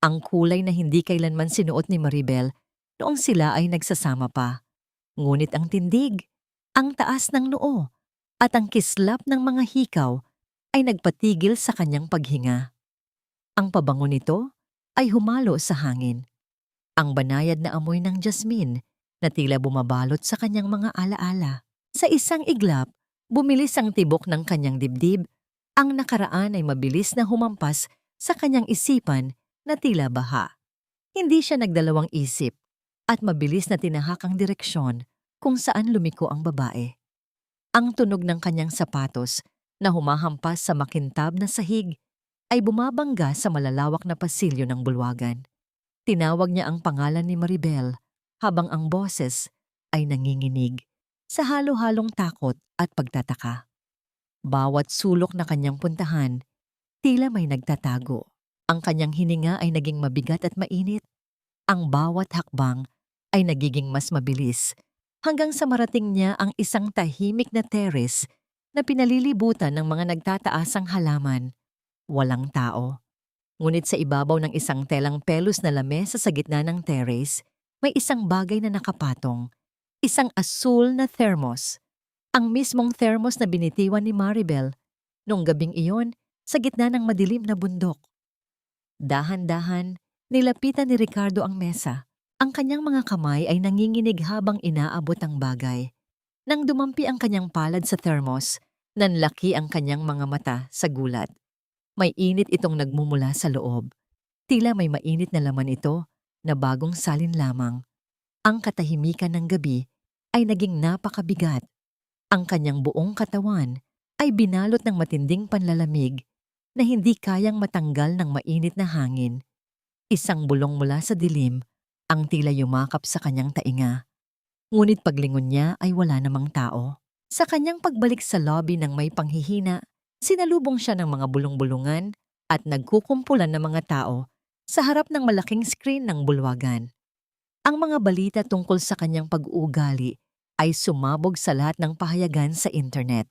[SPEAKER 1] ang kulay na hindi kailanman sinuot ni Maribel noong sila ay nagsasama pa. Ngunit ang tindig, ang taas ng noo, at ang kislap ng mga hikaw ay nagpatigil sa kanyang paghinga. Ang pabango nito ay humalo sa hangin. Ang banayad na amoy ng jasmine na tila bumabalot sa kanyang mga alaala. Sa isang iglap, bumilis ang tibok ng kanyang dibdib. Ang nakaraan ay mabilis na humampas sa kanyang isipan na tila baha. Hindi siya nagdalawang isip at mabilis na tinahak ang direksyon kung saan lumiko ang babae. Ang tunog ng kanyang sapatos na humahampas sa makintab na sahig ay bumabangga sa malalawak na pasilyo ng bulwagan. Tinawag niya ang pangalan ni Maribel habang ang boses ay nanginginig. sa halo-halong takot at pagtataka. Bawat sulok na kanyang puntahan, tila may nagtatago. Ang kanyang hininga ay naging mabigat at mainit. Ang bawat hakbang ay nagiging mas mabilis hanggang sa marating niya ang isang tahimik na terrace na pinalilibutan ng mga nagtataasang halaman. Walang tao. Ngunit sa ibabaw ng isang telang pelos na lamesa sa gitna ng terrace, may isang bagay na nakapatong. Isang asul na thermos. Ang mismong thermos na binitiwan ni Maribel noong gabing iyon sa gitna ng madilim na bundok. Dahan-dahan, nilapitan ni Ricardo ang mesa. Ang kanyang mga kamay ay nanginginig habang inaabot ang bagay. Nang dumampi ang kanyang palad sa thermos, nanlaki ang kanyang mga mata sa gulat. May init itong nagmumula sa loob. Tila may mainit na laman ito na bagong salin lamang. Ang katahimikan ng gabi ay naging napakabigat. Ang kanyang buong katawan ay binalot ng matinding panlalamig na hindi kayang matanggal ng mainit na hangin. Isang bulong mula sa dilim ang tila yumakap sa kanyang tainga. Ngunit paglingon niya ay wala namang tao. Sa kanyang pagbalik sa lobby ng may panghihina, sinalubong siya ng mga bulong-bulungan at nagkukumpulan ng mga tao sa harap ng malaking screen ng bulwagan. Ang mga balita tungkol sa kanyang pag-uugali ay sumabog sa lahat ng pahayagan sa internet.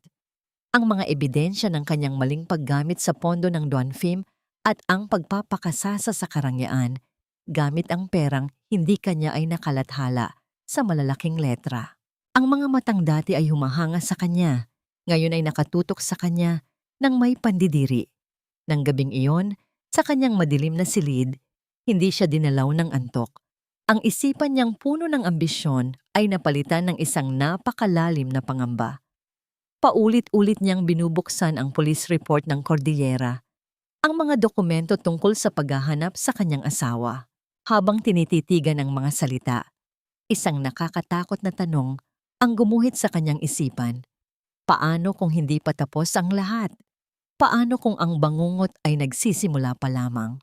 [SPEAKER 1] Ang mga ebidensya ng kanyang maling paggamit sa pondo ng Donfim at ang pagpapakasasa sa karangyaan gamit ang perang hindi kanya ay nakalathala sa malalaking letra. Ang mga matang dati ay humahanga sa kanya, ngayon ay nakatutok sa kanya ng may pandidiri. Nang gabing iyon, sa kanyang madilim na silid, hindi siya dinalaw ng antok. Ang isipan niyang puno ng ambisyon ay napalitan ng isang napakalalim na pangamba. Paulit-ulit niyang binubuksan ang police report ng Cordillera, ang mga dokumento tungkol sa paghahanap sa kanyang asawa. Habang tinititigan ng mga salita, isang nakakatakot na tanong ang gumuhit sa kanyang isipan. Paano kung hindi pa tapos ang lahat? Paano kung ang bangungot ay nagsisimula pa lamang?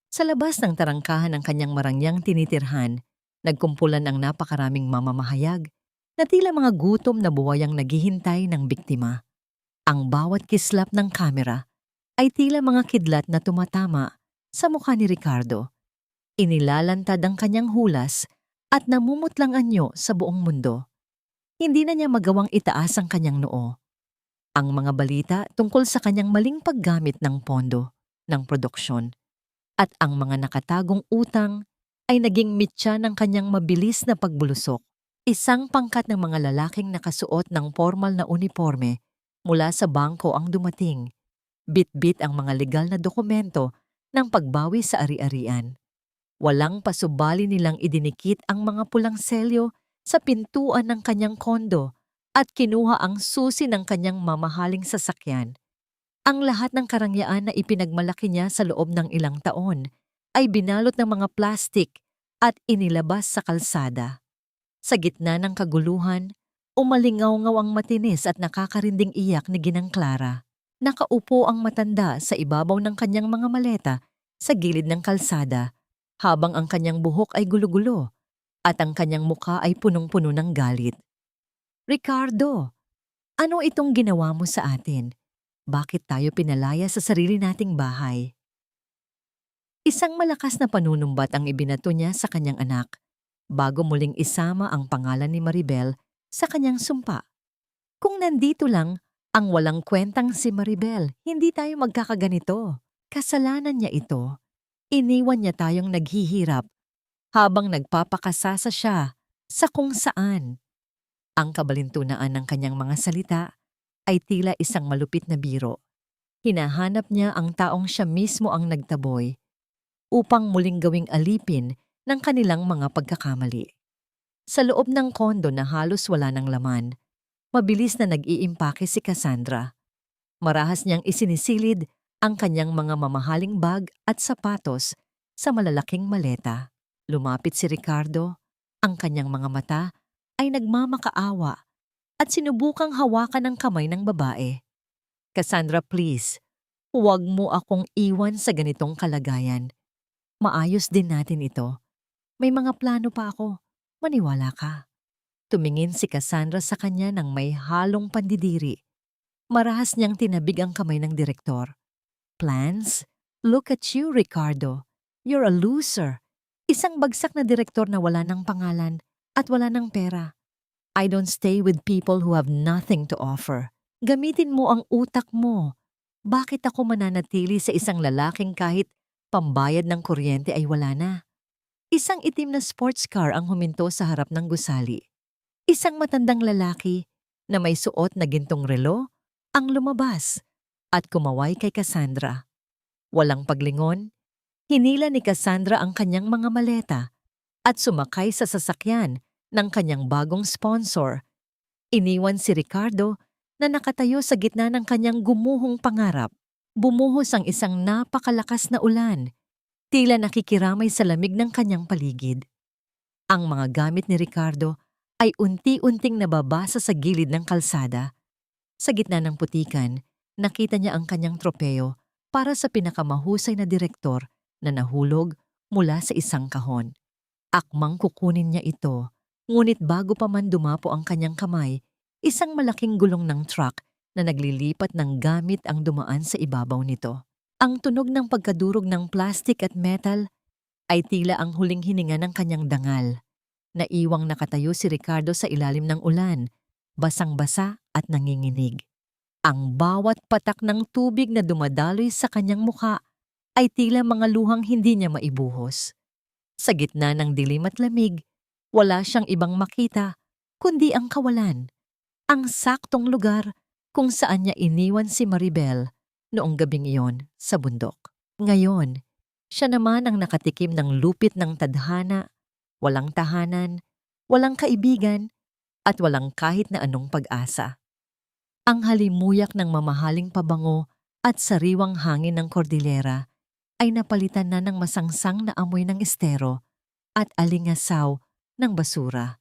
[SPEAKER 1] Sa labas ng tarangkahan ng kanyang marangyang tinitirhan, nagkumpulan ang napakaraming mamamahayag na tila mga gutom na buwayang naghihintay ng biktima. Ang bawat kislap ng kamera ay tila mga kidlat na tumatama sa mukha ni Ricardo. Inilalantad ang kanyang hulas at namumutlang anyo sa buong mundo. Hindi na niya magawang itaas ang kanyang noo. Ang mga balita tungkol sa kanyang maling paggamit ng pondo, ng produksyon, at ang mga nakatagong utang ay naging mitya ng kanyang mabilis na pagbulusok. Isang pangkat ng mga lalaking nakasuot ng formal na uniforme mula sa bangko ang dumating. Bit-bit ang mga legal na dokumento ng pagbawi sa ari-arian. Walang pasubali nilang idinikit ang mga pulang selyo sa pintuan ng kanyang kondo at kinuha ang susi ng kanyang mamahaling sasakyan. Ang lahat ng karangyaan na ipinagmalaki niya sa loob ng ilang taon ay binalot ng mga plastik at inilabas sa kalsada. Sa gitna ng kaguluhan, umalingaw-ngaw ang matinis at nakakarinding iyak ni Ginang Clara. Nakaupo ang matanda sa ibabaw ng kanyang mga maleta sa gilid ng kalsada habang ang kanyang buhok ay gulo-gulo at ang kanyang mukha ay punong-puno ng galit. Ricardo, ano itong ginawa mo sa atin? Bakit tayo pinalaya sa sarili nating bahay? Isang malakas na panunumbat ang ibinato niya sa kanyang anak bago muling isama ang pangalan ni Maribel sa kanyang sumpa. Kung nandito lang ang walang kwentang si Maribel, hindi tayo magkakaganito. Kasalanan niya ito. Iniwan niya tayong naghihirap habang nagpapakasasa siya sa kung saan. Ang kabalintunaan ng kanyang mga salita ay tila isang malupit na biro. Hinahanap niya ang taong siya mismo ang nagtaboy upang muling gawing alipin ng kanilang mga pagkakamali. Sa loob ng kondo na halos wala ng laman, mabilis na nag-iimpake si Cassandra. Marahas niyang isinisilid ang kanyang mga mamahaling bag at sapatos sa malalaking maleta. Lumapit si Ricardo, ang kanyang mga mata ay nagmamakaawa at sinubukang hawakan ang kamay ng babae. Cassandra, please, huwag mo akong iwan sa ganitong kalagayan. Maayos din natin ito. May mga plano pa ako. Maniwala ka. Tumingin si Cassandra sa kanya ng may halong pandidiri. Marahas niyang tinabig ang kamay ng direktor. Plans? Look at you, Ricardo. You're a loser. Isang bagsak na direktor na wala ng pangalan at wala ng pera. I don't stay with people who have nothing to offer. Gamitin mo ang utak mo. Bakit ako mananatili sa isang lalaking kahit pambayad ng kuryente ay wala na? Isang itim na sports car ang huminto sa harap ng gusali. Isang matandang lalaki na may suot na gintong relo ang lumabas at kumaway kay Cassandra. Walang paglingon, hinila ni Cassandra ang kanyang mga maleta at sumakay sa sasakyan ng kanyang bagong sponsor. Iniwan si Ricardo na nakatayo sa gitna ng kanyang gumuhong pangarap. Bumuhos ang isang napakalakas na ulan, tila nakikiramay sa lamig ng kanyang paligid. Ang mga gamit ni Ricardo ay unti-unting nababasa sa gilid ng kalsada. Sa gitna ng putikan, nakita niya ang kanyang tropeo para sa pinakamahusay na direktor na nahulog mula sa isang kahon. Akmang kukunin niya ito, ngunit bago pa man dumapo ang kanyang kamay, isang malaking gulong ng truck na naglilipat ng gamit ang dumaan sa ibabaw nito. Ang tunog ng pagkadurog ng plastik at metal ay tila ang huling hininga ng kanyang dangal. Naiwang nakatayo si Ricardo sa ilalim ng ulan, basang-basa at nanginginig. Ang bawat patak ng tubig na dumadaloy sa kanyang mukha ay tila mga luhang hindi niya maibuhos. Sa gitna ng dilim at lamig, wala siyang ibang makita kundi ang kawalan. Ang saktong lugar kung saan niya iniwan si Maribel noong gabing iyon sa bundok. Ngayon, siya naman ang nakatikim ng lupit ng tadhana, walang tahanan, walang kaibigan, at walang kahit na anong pag-asa. Ang halimuyak ng mamahaling pabango at sariwang hangin ng Cordillera ay napalitan na ng masangsang na amoy ng estero at alingasaw ng basura.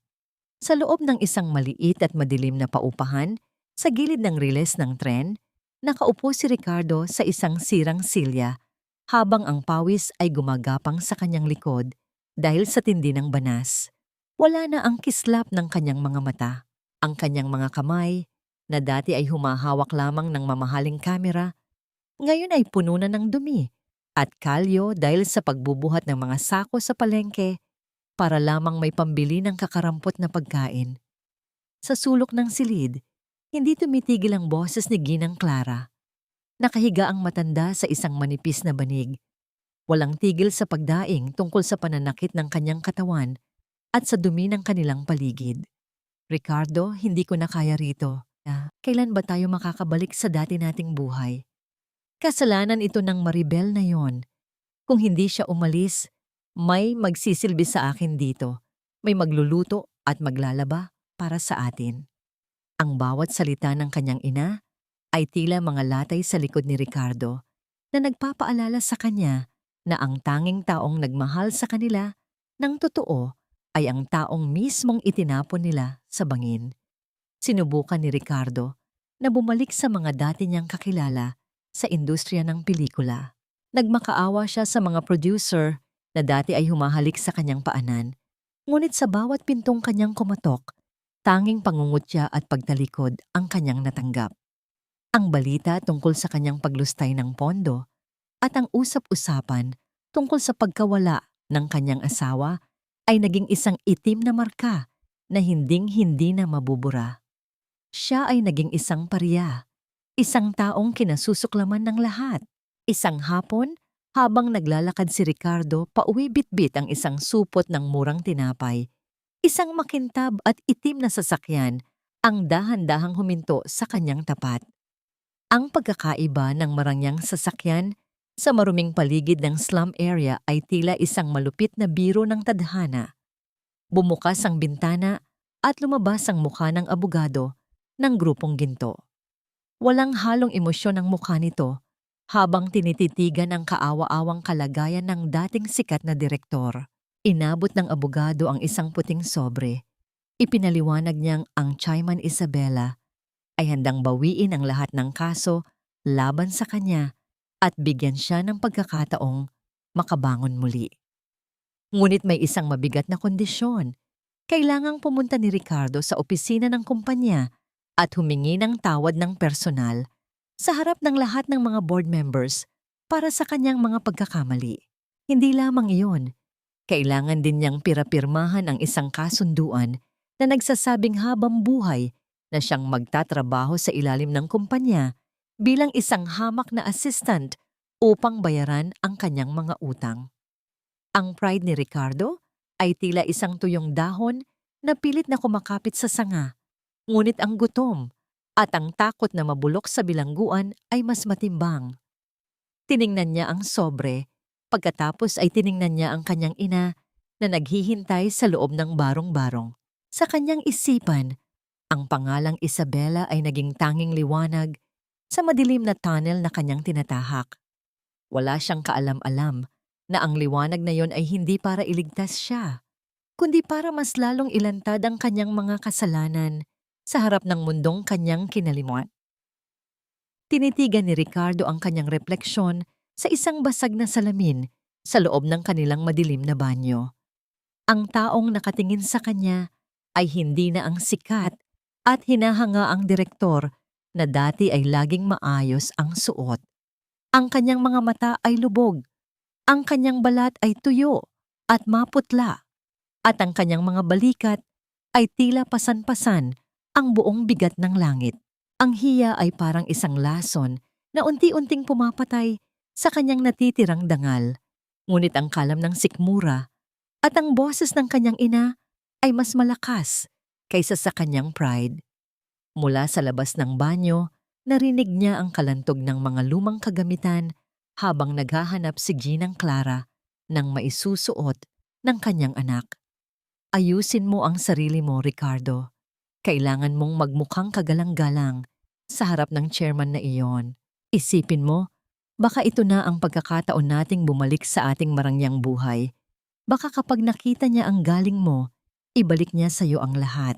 [SPEAKER 1] Sa loob ng isang maliit at madilim na paupahan, sa gilid ng riles ng tren, nakaupo si Ricardo sa isang sirang silya habang ang pawis ay gumagapang sa kanyang likod dahil sa tindi ng banas. Wala na ang kislap ng kanyang mga mata. Ang kanyang mga kamay, na dati ay humahawak lamang ng mamahaling kamera, ngayon ay puno na ng dumi at kalyo dahil sa pagbubuhat ng mga sako sa palengke para lamang may pambili ng kakarampot na pagkain. Sa sulok ng silid, hindi tumitigil ang boses ni Ginang Clara. Nakahiga ang matanda sa isang manipis na banig. Walang tigil sa pagdaing tungkol sa pananakit ng kanyang katawan at sa dumi ng kanilang paligid. Ricardo, hindi ko na kaya rito. Kailan ba tayo makakabalik sa dati nating buhay? Kasalanan ito ng Maribel na yon. Kung hindi siya umalis, may magsisilbi sa akin dito. May magluluto at maglalaba para sa atin. Ang bawat salita ng kanyang ina ay tila mga latay sa likod ni Ricardo na nagpapaalala sa kanya na ang tanging taong nagmahal sa kanila ng totoo ay ang taong mismong itinapon nila sa bangin. Sinubukan ni Ricardo na bumalik sa mga dati niyang kakilala sa industriya ng pelikula. Nagmakaawa siya sa mga producer na dati ay humahalik sa kanyang paanan, ngunit sa bawat pintong kanyang kumatok, tanging pangungutya at pagtalikod ang kanyang natanggap. Ang balita tungkol sa kanyang paglustay ng pondo at ang usap-usapan tungkol sa pagkawala ng kanyang asawa ay naging isang itim na marka na hinding-hindi na mabubura. Siya ay naging isang pariya, isang taong kinasusuklaman ng lahat. Isang hapon, habang naglalakad si Ricardo pauwi bitbit ang isang supot ng murang tinapay, isang makintab at itim na sasakyan ang dahan-dahang huminto sa kanyang tapat. Ang pagkakaiba ng marangyang sasakyan sa maruming paligid ng slum area ay tila isang malupit na biro ng tadhana. Bumukas ang bintana at lumabas ang mukha ng abogado ng grupong ginto. Walang halong emosyon ang mukha nito habang tinititigan ang kaawa-awang kalagayan ng dating sikat na direktor. Inabot ng abogado ang isang puting sobre. Ipinaliwanag niyang ang Chayman Isabela ay handang bawiin ang lahat ng kaso laban sa kanya at bigyan siya ng pagkakataong makabangon muli. Ngunit may isang mabigat na kondisyon. Kailangang pumunta ni Ricardo sa opisina ng kumpanya at humingi ng tawad ng personal sa harap ng lahat ng mga board members para sa kanyang mga pagkakamali. Hindi lamang iyon, kailangan din niyang pirapirmahan ang isang kasunduan na nagsasabing habang buhay na siyang magtatrabaho sa ilalim ng kumpanya bilang isang hamak na assistant upang bayaran ang kanyang mga utang. Ang pride ni Ricardo ay tila isang tuyong dahon na pilit na kumakapit sa sanga, ngunit ang gutom at ang takot na mabulok sa bilangguan ay mas matimbang. Tiningnan niya ang sobre, pagkatapos ay tiningnan niya ang kanyang ina na naghihintay sa loob ng barong-barong. Sa kanyang isipan, ang pangalang Isabela ay naging tanging liwanag sa madilim na tunnel na kanyang tinatahak. Wala siyang kaalam-alam na ang liwanag na yon ay hindi para iligtas siya, kundi para mas lalong ilantad ang kanyang mga kasalanan sa harap ng mundong kanyang kinalimutan. Tinitigan ni Ricardo ang kanyang refleksyon sa isang basag na salamin sa loob ng kanilang madilim na banyo. Ang taong nakatingin sa kanya ay hindi na ang sikat at hinahanga ang direktor na dati ay laging maayos ang suot. Ang kanyang mga mata ay lubog, ang kanyang balat ay tuyo at maputla, at ang kanyang mga balikat ay tila pasan-pasan ang buong bigat ng langit. Ang hiya ay parang isang lason na unti-unting pumapatay sa kanyang natitirang dangal, ngunit ang kalam ng sikmura at ang boses ng kanyang ina ay mas malakas kaysa sa kanyang pride. Mula sa labas ng banyo, narinig niya ang kalantog ng mga lumang kagamitan habang naghahanap si Ginang Clara ng maisusuot ng kanyang anak. Ayusin mo ang sarili mo, Ricardo. Kailangan mong magmukhang kagalang-galang sa harap ng chairman na iyon. Isipin mo, baka ito na ang pagkakataon nating bumalik sa ating marangyang buhay. Baka kapag nakita niya ang galing mo, ibalik niya sa iyo ang lahat.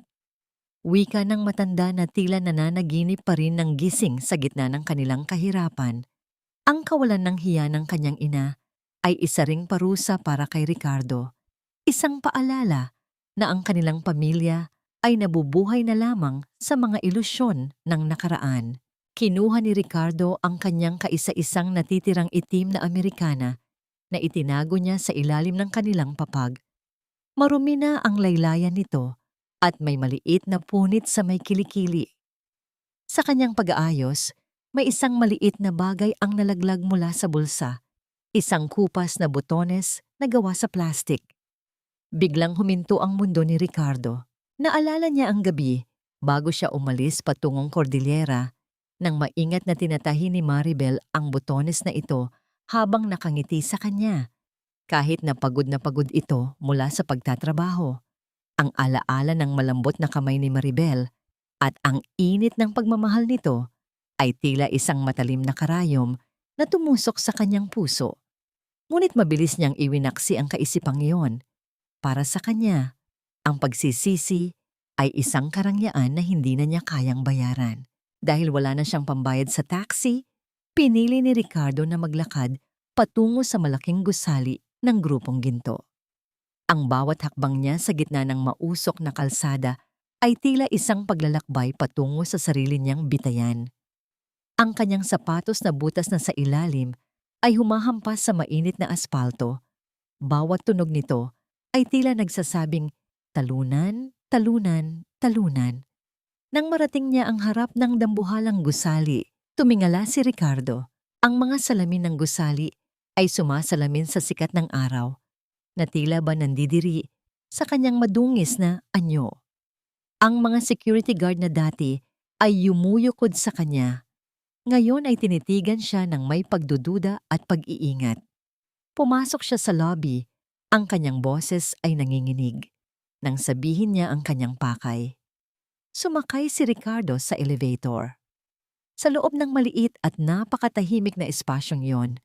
[SPEAKER 1] Wika ng matanda na tila nananaginip pa rin ng gising sa gitna ng kanilang kahirapan. Ang kawalan ng hiya ng kanyang ina ay isa ring parusa para kay Ricardo. Isang paalala na ang kanilang pamilya ay nabubuhay na lamang sa mga ilusyon ng nakaraan. Kinuha ni Ricardo ang kanyang kaisa-isang natitirang itim na Amerikana na itinago niya sa ilalim ng kanilang papag. Marumi na ang laylayan nito at may maliit na punit sa may kilikili. Sa kanyang pag-aayos, may isang maliit na bagay ang nalaglag mula sa bulsa, isang kupas na botones na gawa sa plastik. Biglang huminto ang mundo ni Ricardo. Naalala niya ang gabi bago siya umalis patungong Cordillera nang maingat na tinatahi ni Maribel ang botones na ito habang nakangiti sa kanya. Kahit na pagod ito mula sa pagtatrabaho. Ang alaala ng malambot na kamay ni Maribel at ang init ng pagmamahal nito ay tila isang matalim na karayom na tumusok sa kanyang puso. Ngunit mabilis niyang iwinaksi ang kaisipang iyon. Para sa kanya, ang pagsisisi ay isang karangyaan na hindi na niya kayang bayaran. Dahil wala na siyang pambayad sa taxi, pinili ni Ricardo na maglakad patungo sa malaking gusali ng grupong ginto. Ang bawat hakbang niya sa gitna ng mausok na kalsada ay tila isang paglalakbay patungo sa sarili niyang bitayan. Ang kanyang sapatos na butas na sa ilalim ay humahampas sa mainit na aspalto. Bawat tunog nito ay tila nagsasabing, talunan, talunan, talunan. Nang marating niya ang harap ng dambuhalang gusali, tumingala si Ricardo. Ang mga salamin ng gusali ay sumasalamin sa sikat ng araw, na tila ba nandidiri sa kanyang madungis na anyo. Ang mga security guard na dati ay yumuyukod sa kanya. Ngayon ay tinitigan siya ng may pagdududa at pag-iingat. Pumasok siya sa lobby, ang kanyang boses ay nanginginig. Nang sabihin niya ang kanyang pakay. Sumakay si Ricardo sa elevator. Sa loob ng maliit at napakatahimik na espasyong yon,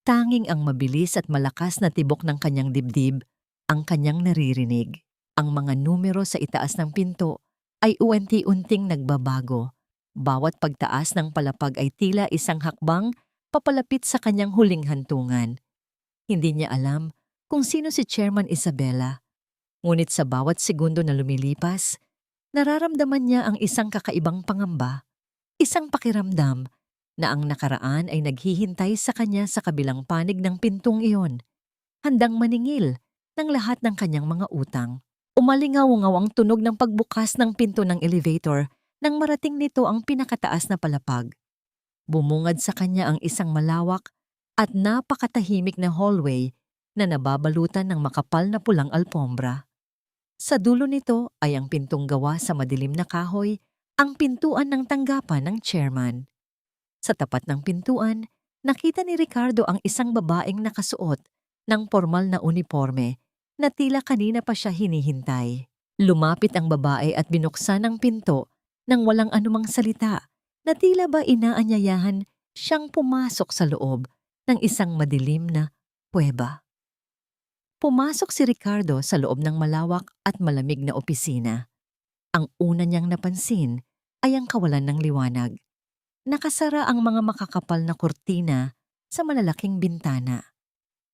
[SPEAKER 1] tanging ang mabilis at malakas na tibok ng kanyang dibdib ang kanyang naririnig. Ang mga numero sa itaas ng pinto ay unti-unting nagbabago. Bawat pagtaas ng palapag ay tila isang hakbang papalapit sa kanyang huling hantungan. Hindi niya alam kung sino si Chairman Isabela. Ngunit sa bawat segundo na lumilipas, nararamdaman niya ang isang kakaibang pangamba, isang pakiramdam na ang nakaraan ay naghihintay sa kanya sa kabilang panig ng pintong iyon, handang maningil ng lahat ng kanyang mga utang. Umalingaw-ngaw ang tunog ng pagbukas ng pinto ng elevator nang marating nito ang pinakataas na palapag. Bumungad sa kanya ang isang malawak at napakatahimik na hallway na nababalutan ng makapal na pulang alpombra. Sa dulo nito ay ang pintong gawa sa madilim na kahoy, ang pintuan ng tanggapan ng chairman. Sa tapat ng pintuan, nakita ni Ricardo ang isang babaeng nakasuot ng pormal na uniforme na tila kanina pa siya hinihintay. Lumapit ang babae at binuksan ang pinto nang walang anumang salita na tila ba inaanyayahan siyang pumasok sa loob ng isang madilim na kuweba. Pumasok si Ricardo sa loob ng malawak at malamig na opisina. Ang una niyang napansin ay ang kawalan ng liwanag. Nakasara ang mga makakapal na kurtina sa malalaking bintana.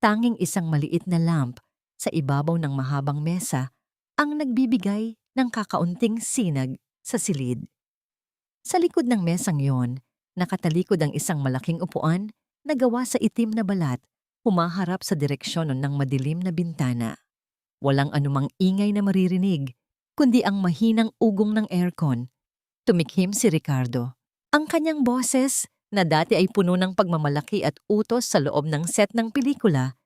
[SPEAKER 1] Tanging isang maliit na lamp sa ibabaw ng mahabang mesa ang nagbibigay ng kakaunting sinag sa silid. Sa likod ng mesang yon, nakatalikod ang isang malaking upuan na gawa sa itim na balat, humaharap sa direksyon ng madilim na bintana. Walang anumang ingay na maririnig, kundi ang mahinang ugong ng aircon. Tumikhim si Ricardo. Ang kanyang boses, na dati ay puno ng pagmamalaki at utos sa loob ng set ng pelikula,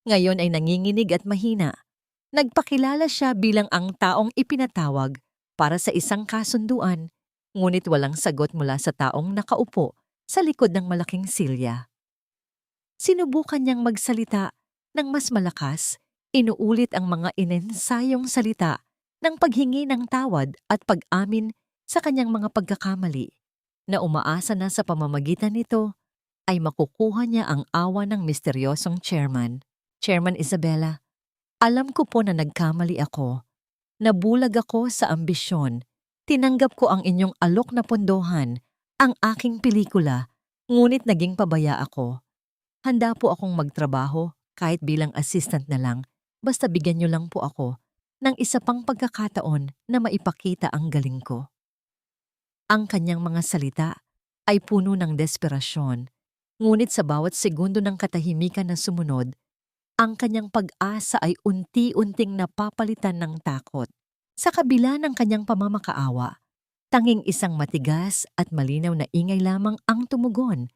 [SPEAKER 1] ngayon ay nanginginig at mahina. Nagpakilala siya bilang ang taong ipinatawag para sa isang kasunduan, ngunit walang sagot mula sa taong nakaupo sa likod ng malaking silya. Sinubukan niyang magsalita ng mas malakas, inuulit ang mga inensayong salita ng paghingi ng tawad at pag-amin sa kanyang mga pagkakamali, na umaasa na sa pamamagitan nito ay makukuha niya ang awa ng misteryosong chairman. Chairman Isabela, alam ko po na nagkamali ako. Nabulag ako sa ambisyon. Tinanggap ko ang inyong alok na pondohan, ang aking pelikula, ngunit naging pabaya ako. Handa po akong magtrabaho kahit bilang assistant na lang, basta bigyan niyo lang po ako ng isa pang pagkakataon na maipakita ang galing ko. Ang kanyang mga salita ay puno ng desperasyon, ngunit sa bawat segundo ng katahimikan na sumunod, ang kanyang pag-asa ay unti-unting napapalitan ng takot. Sa kabila ng kanyang pamamakaawa, tanging isang matigas at malinaw na ingay lamang ang tumugon,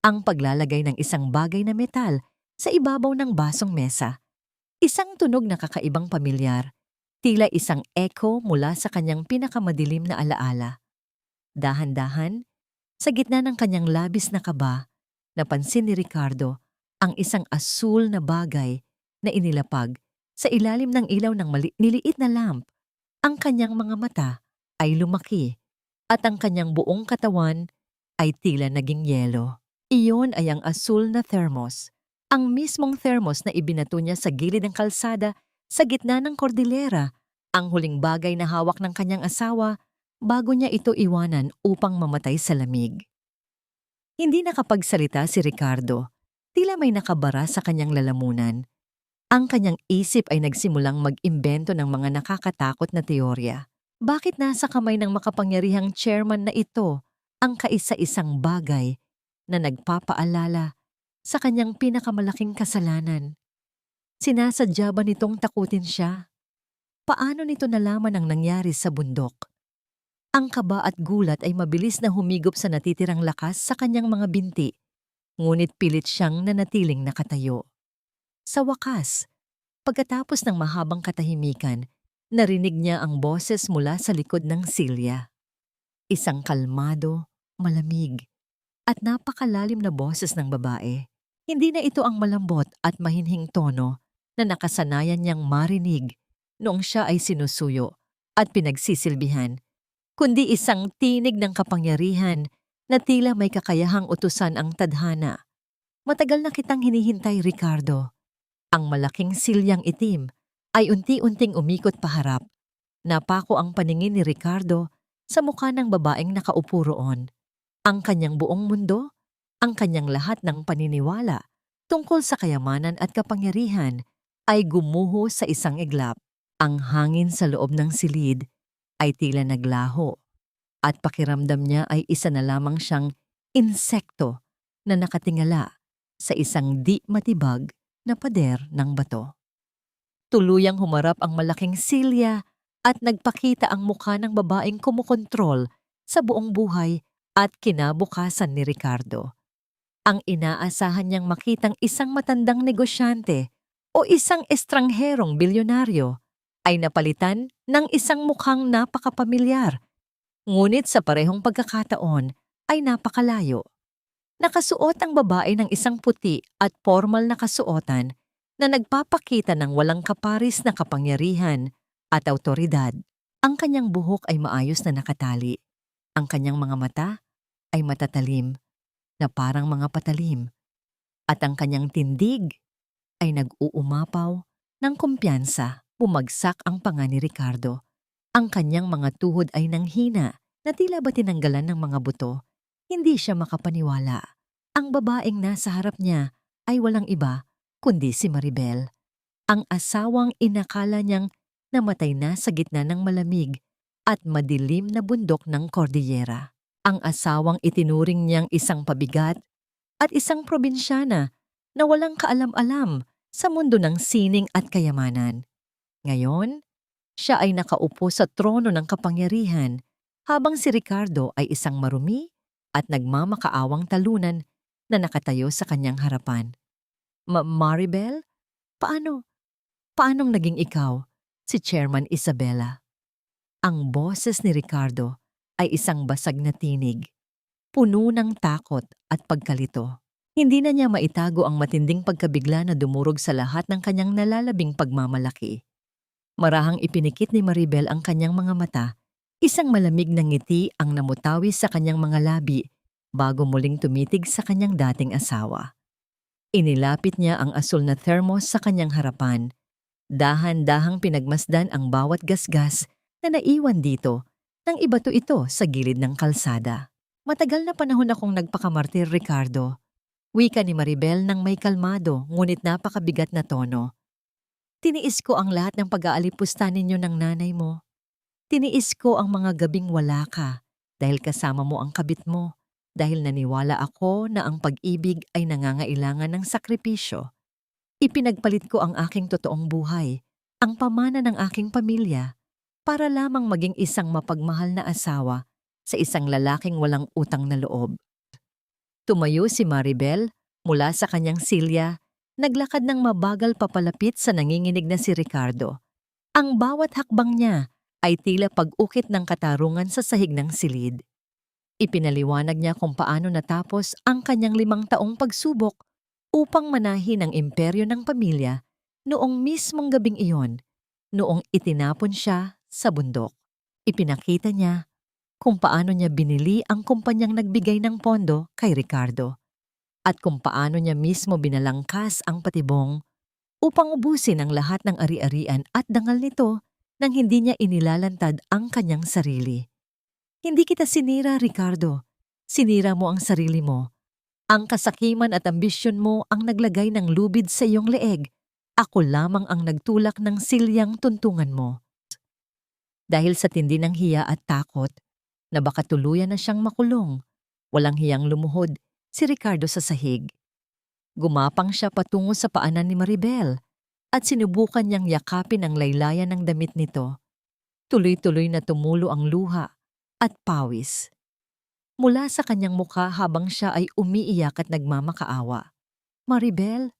[SPEAKER 1] ang paglalagay ng isang bagay na metal sa ibabaw ng basong mesa. Isang tunog na kakaibang pamilyar, tila isang echo mula sa kanyang pinakamadilim na alaala. Dahan-dahan, sa gitna ng kanyang labis na kaba, napansin ni Ricardo ang isang asul na bagay na inilapag sa ilalim ng ilaw ng niliit na lamp. Ang kanyang mga mata ay lumaki at ang kanyang buong katawan ay tila naging yelo. Iyon ay ang asul na thermos, ang mismong thermos na ibinato niya sa gilid ng kalsada sa gitna ng kordilera, ang huling bagay na hawak ng kanyang asawa bago niya ito iwanan upang mamatay sa lamig. Hindi nakapagsalita si Ricardo, tila may nakabara sa kanyang lalamunan. Ang kanyang isip ay nagsimulang mag-imbento ng mga nakakatakot na teorya. Bakit nasa kamay ng makapangyarihang chairman na ito ang kaisa-isang bagay na nagpapaalala sa kanyang pinakamalaking kasalanan? Sinasadya ba nitong takutin siya? Paano nito nalaman ang nangyari sa bundok? Ang kaba at gulat ay mabilis na humigop sa natitirang lakas sa kanyang mga binti, ngunit pilit siyang nanatiling nakatayo. Sa wakas, pagkatapos ng mahabang katahimikan, narinig niya ang boses mula sa likod ng silya. Isang kalmado, malamig, at napakalalim na boses ng babae. Hindi na ito ang malambot at mahinhing tono na nakasanayan niyang marinig noong siya ay sinusuyo at pinagsisilbihan, kundi isang tinig ng kapangyarihan na tila may kakayahang utusan ang tadhana. Matagal na kitang hinihintay, Ricardo. Ang malaking silyang itim ay unti-unting umikot paharap. Napako ang paningin ni Ricardo sa mukha ng babaeng nakaupo roon. Ang kanyang buong mundo, ang kanyang lahat ng paniniwala tungkol sa kayamanan at kapangyarihan ay gumuho sa isang iglap. Ang hangin sa loob ng silid ay tila naglaho at pakiramdam niya ay isa na lamang siyang insekto na nakatingala sa isang di matibag na pader ng bato. Tuluyang humarap ang malaking silya at nagpakita ang mukha ng babaeng kumukontrol sa buong buhay at kinabukasan ni Ricardo. Ang inaasahan niyang makitang isang matandang negosyante o isang estrangherong bilyonaryo ay napalitan ng isang mukhang napakapamilyar, ngunit sa parehong pagkakataon ay napakalayo. Nakasuot ang babae ng isang puti at formal na kasuotan na nagpapakita ng walang kaparis na kapangyarihan at awtoridad. Ang kanyang buhok ay maayos na nakatali. Ang kanyang mga mata ay matatalim na parang mga patalim. At ang kanyang tindig ay nag-uumapaw ng kumpiyansa. Bumagsak ang panga ni Ricardo. Ang kanyang mga tuhod ay nanghina na tila ba tinanggalan ng mga buto. Hindi siya makapaniwala. Ang babaeng nasa harap niya ay walang iba kundi si Maribel. Ang asawang inakala niyang namatay na sa gitna ng malamig at madilim na bundok ng Cordillera. Ang asawang itinuring niyang isang pabigat at isang probinsyana na walang kaalam-alam sa mundo ng sining at kayamanan. Ngayon, siya ay nakaupo sa trono ng kapangyarihan habang si Ricardo ay isang marumi at nagmamakaawang talunan na nakatayo sa kanyang harapan. Maribel? Paanong naging ikaw, si Chairman Isabela? Ang boses ni Ricardo ay isang basag na tinig, puno ng takot at pagkalito. Hindi na niya maitago ang matinding pagkabigla na dumurog sa lahat ng kanyang nalalabing pagmamalaki. Marahang ipinikit ni Maribel ang kanyang mga mata, isang malamig na ngiti ang namutawi sa kanyang mga labi bago muling tumitig sa kanyang dating asawa. Inilapit niya ang asul na thermos sa kanyang harapan. Dahan-dahang pinagmasdan ang bawat gasgas na naiwan dito nang ibato ito sa gilid ng kalsada. Matagal na panahon akong nagpakamartir, Ricardo. Wika ni Maribel nang may kalmado ngunit napakabigat na tono. Tiniis ko ang lahat ng pag-aalipusta ninyo ng nanay mo. Tiniis ko ang mga gabing wala ka dahil kasama mo ang kabit mo, dahil naniwala ako na ang pag-ibig ay nangangailangan ng sakripisyo. Ipinagpalit ko ang aking totoong buhay, ang pamana ng aking pamilya, para lamang maging isang mapagmahal na asawa sa isang lalaking walang utang na loob. Tumayo si Maribel mula sa kanyang silya. Naglakad ng mabagal papalapit sa nanginginig na si Ricardo. Ang bawat hakbang niya ay tila pag-ukit ng katarungan sa sahig ng silid. Ipinaliwanag niya kung paano natapos ang kanyang 5 taong pagsubok upang manahin ang imperyo ng pamilya noong mismong gabing iyon, noong itinapon siya sa bundok. Ipinakita niya kung paano niya binili ang kumpanyang nagbigay ng pondo kay Ricardo, at kung paano niya mismo binalangkas ang patibong upang ubusin ang lahat ng ari-arian at dangal nito nang hindi niya inilalantad ang kanyang sarili. Hindi kita sinira, Ricardo. Sinira mo ang sarili mo. Ang kasakiman at ambisyon mo ang naglagay ng lubid sa iyong leeg. Ako lamang ang nagtulak ng silyang tuntungan mo. Dahil sa tindi ng hiya at takot, na baka tuluyan na siyang makulong, walang hiyang lumuhod si Ricardo sa sahig. Gumapang siya patungo sa paanan ni Maribel at sinubukan niyang yakapin ang laylayan ng damit nito. Tuloy-tuloy na tumulo ang luha at pawis mula sa kanyang mukha habang siya ay umiiyak at nagmamakaawa. Maribel,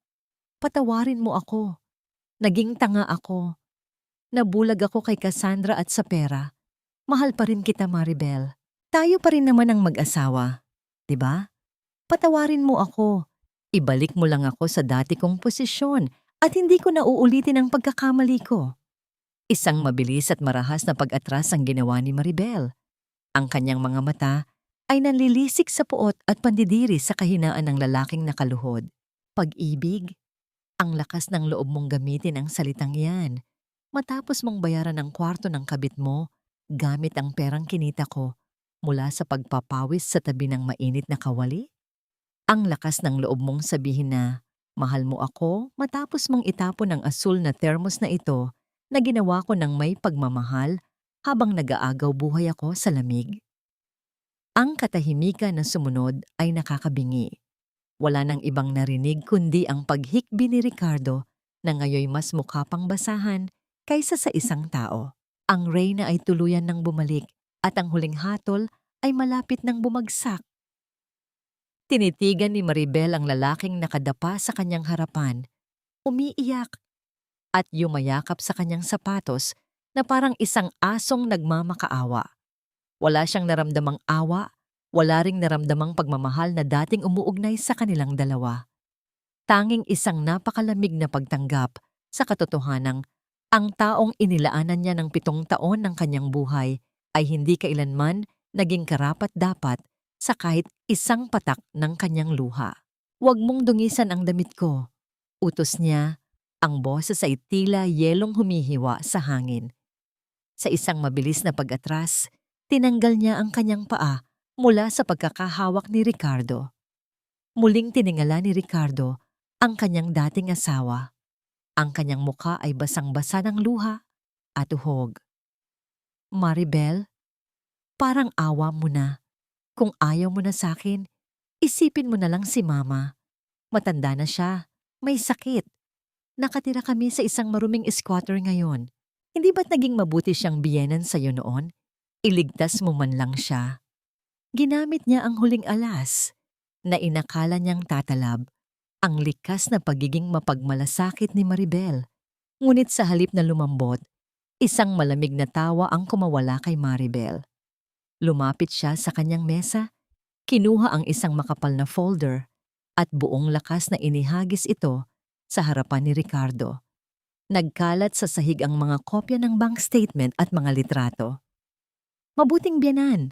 [SPEAKER 1] patawarin mo ako. Naging tanga ako. Nabulag ako kay Cassandra at sa pera. Mahal pa rin kita, Maribel. Tayo pa rin naman ang mag-asawa, 'di ba? Patawarin mo ako. Ibalik mo lang ako sa dati kong posisyon at hindi ko na uulitin ang pagkakamali ko. Isang mabilis at marahas na pag-atras ang ginawa ni Maribel. Ang kanyang mga mata ay nanlilisik sa puot at pandidiri sa kahinaan ng lalaking nakaluhod. Pag-ibig? Ang lakas ng loob mong gamitin ang salitang yan. Matapos mong bayaran ang kwarto ng kabit mo, gamit ang perang kinita ko mula sa pagpapawis sa tabi ng mainit na kawali? Ang lakas ng loob mong sabihin na, mahal mo ako matapos mong itapon ang asul na thermos na ito na ginawa ko ng may pagmamahal habang nag-aagaw buhay ako sa lamig. Ang katahimikan na sumunod ay nakakabingi. Wala nang ibang narinig kundi ang paghikbi ni Ricardo na ngayoy mas mukha pang basahan kaysa sa isang tao. Ang reyna ay tuluyan ng bumalik at ang huling hatol ay malapit ng bumagsak. Tinitigan ni Maribel ang lalaking nakadapa sa kanyang harapan, umiiyak at yumayakap sa kanyang sapatos na parang isang asong nagmamakaawa. Wala siyang naramdamang awa, wala ring naramdamang pagmamahal na dating umuugnay sa kanilang dalawa. Tanging isang napakalamig na pagtanggap sa katotohanang ang taong inilaanan niya ng 7 taon ng kanyang buhay ay hindi kailanman naging karapat-dapat sa kahit isang patak ng kanyang luha. "Huwag mong dungisan ang damit ko," utos niya. Ang boses ay tila yelong humihiwa sa hangin. Sa isang mabilis na pag-atras, tinanggal niya ang kanyang paa mula sa pagkakahawak ni Ricardo. Muling tiningala ni Ricardo ang kanyang dating asawa. Ang kanyang muka ay basang-basa ng luha at uhog. "Maribel, parang awa mo na. Kung ayaw mo na sakin, isipin mo na lang si Mama. Matanda na siya, may sakit. Nakatira kami sa isang maruming squatter ngayon. Hindi ba't naging mabuti siyang biyenan sa'yo noon? Iligtas mo man lang siya." Ginamit niya ang huling alas na inakala niyang tatalab ang likas na pagiging mapagmalasakit ni Maribel. Ngunit sa halip na lumambot, isang malamig na tawa ang kumawala kay Maribel. Lumapit siya sa kanyang mesa, kinuha ang isang makapal na folder at buong lakas na inihagis ito sa harapan ni Ricardo. Nagkalat sa sahig ang mga kopya ng bank statement at mga litrato. "Mabuting biyanan,"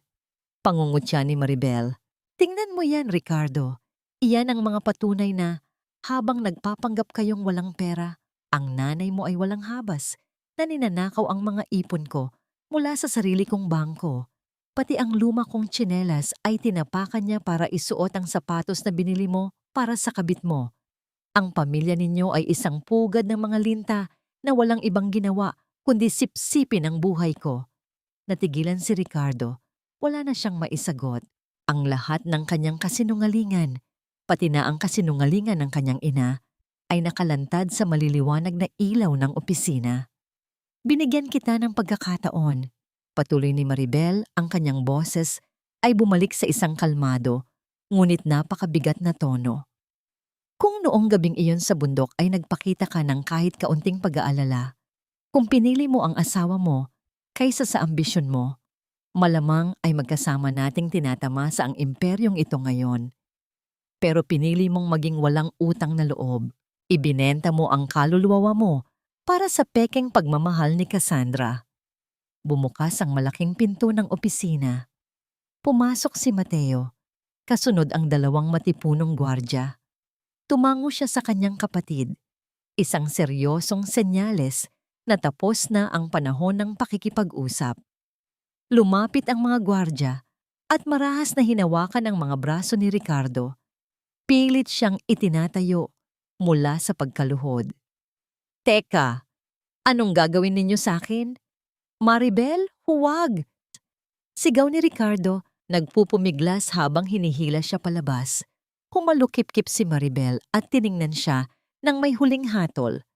[SPEAKER 1] pangungutya ni Maribel. "Tingnan mo yan, Ricardo. Iyan ang mga patunay na habang nagpapanggap kayong walang pera, ang nanay mo ay walang habas na ninanakaw ang mga ipon ko mula sa sarili kong bangko. Pati ang luma kong tsinelas ay tinapakan niya para isuot ang sapatos na binili mo para sa kabit mo. Ang pamilya ninyo ay isang pugad ng mga linta na walang ibang ginawa kundi sipsipin ang buhay ko." Natigilan si Ricardo. Wala na siyang maisagot. Ang lahat ng kanyang kasinungalingan, pati na ang kasinungalingan ng kanyang ina, ay nakalantad sa maliliwanag na ilaw ng opisina. "Binigyan kita ng pagkakataon." Patuloy ni Maribel, ang kanyang boses ay bumalik sa isang kalmado, ngunit napakabigat na tono. "Kung noong gabing iyon sa bundok ay nagpakita ka ng kahit kaunting pag-aalala, kung pinili mo ang asawa mo kaysa sa ambisyon mo, malamang ay magkasama nating tinatamasa ang imperyong ito ngayon. Pero pinili mong maging walang utang na loob. Ibinenta mo ang kaluluwa mo para sa pekeng pagmamahal ni Cassandra." Bumukas ang malaking pinto ng opisina. Pumasok si Mateo, kasunod ang 2 matipunong gwardya. Tumango siya sa kanyang kapatid, isang seryosong senyales na tapos na ang panahon ng pakikipag-usap. Lumapit ang mga gwardya at marahas na hinawakan ang mga braso ni Ricardo. Pilit siyang itinatayo mula sa pagkaluhod. "Teka, anong gagawin ninyo sa akin? Maribel, huwag!" Sigaw ni Ricardo, nagpupumiglas habang hinihila siya palabas. Humalukip-kip si Maribel at tiningnan siya ng may huling hatol.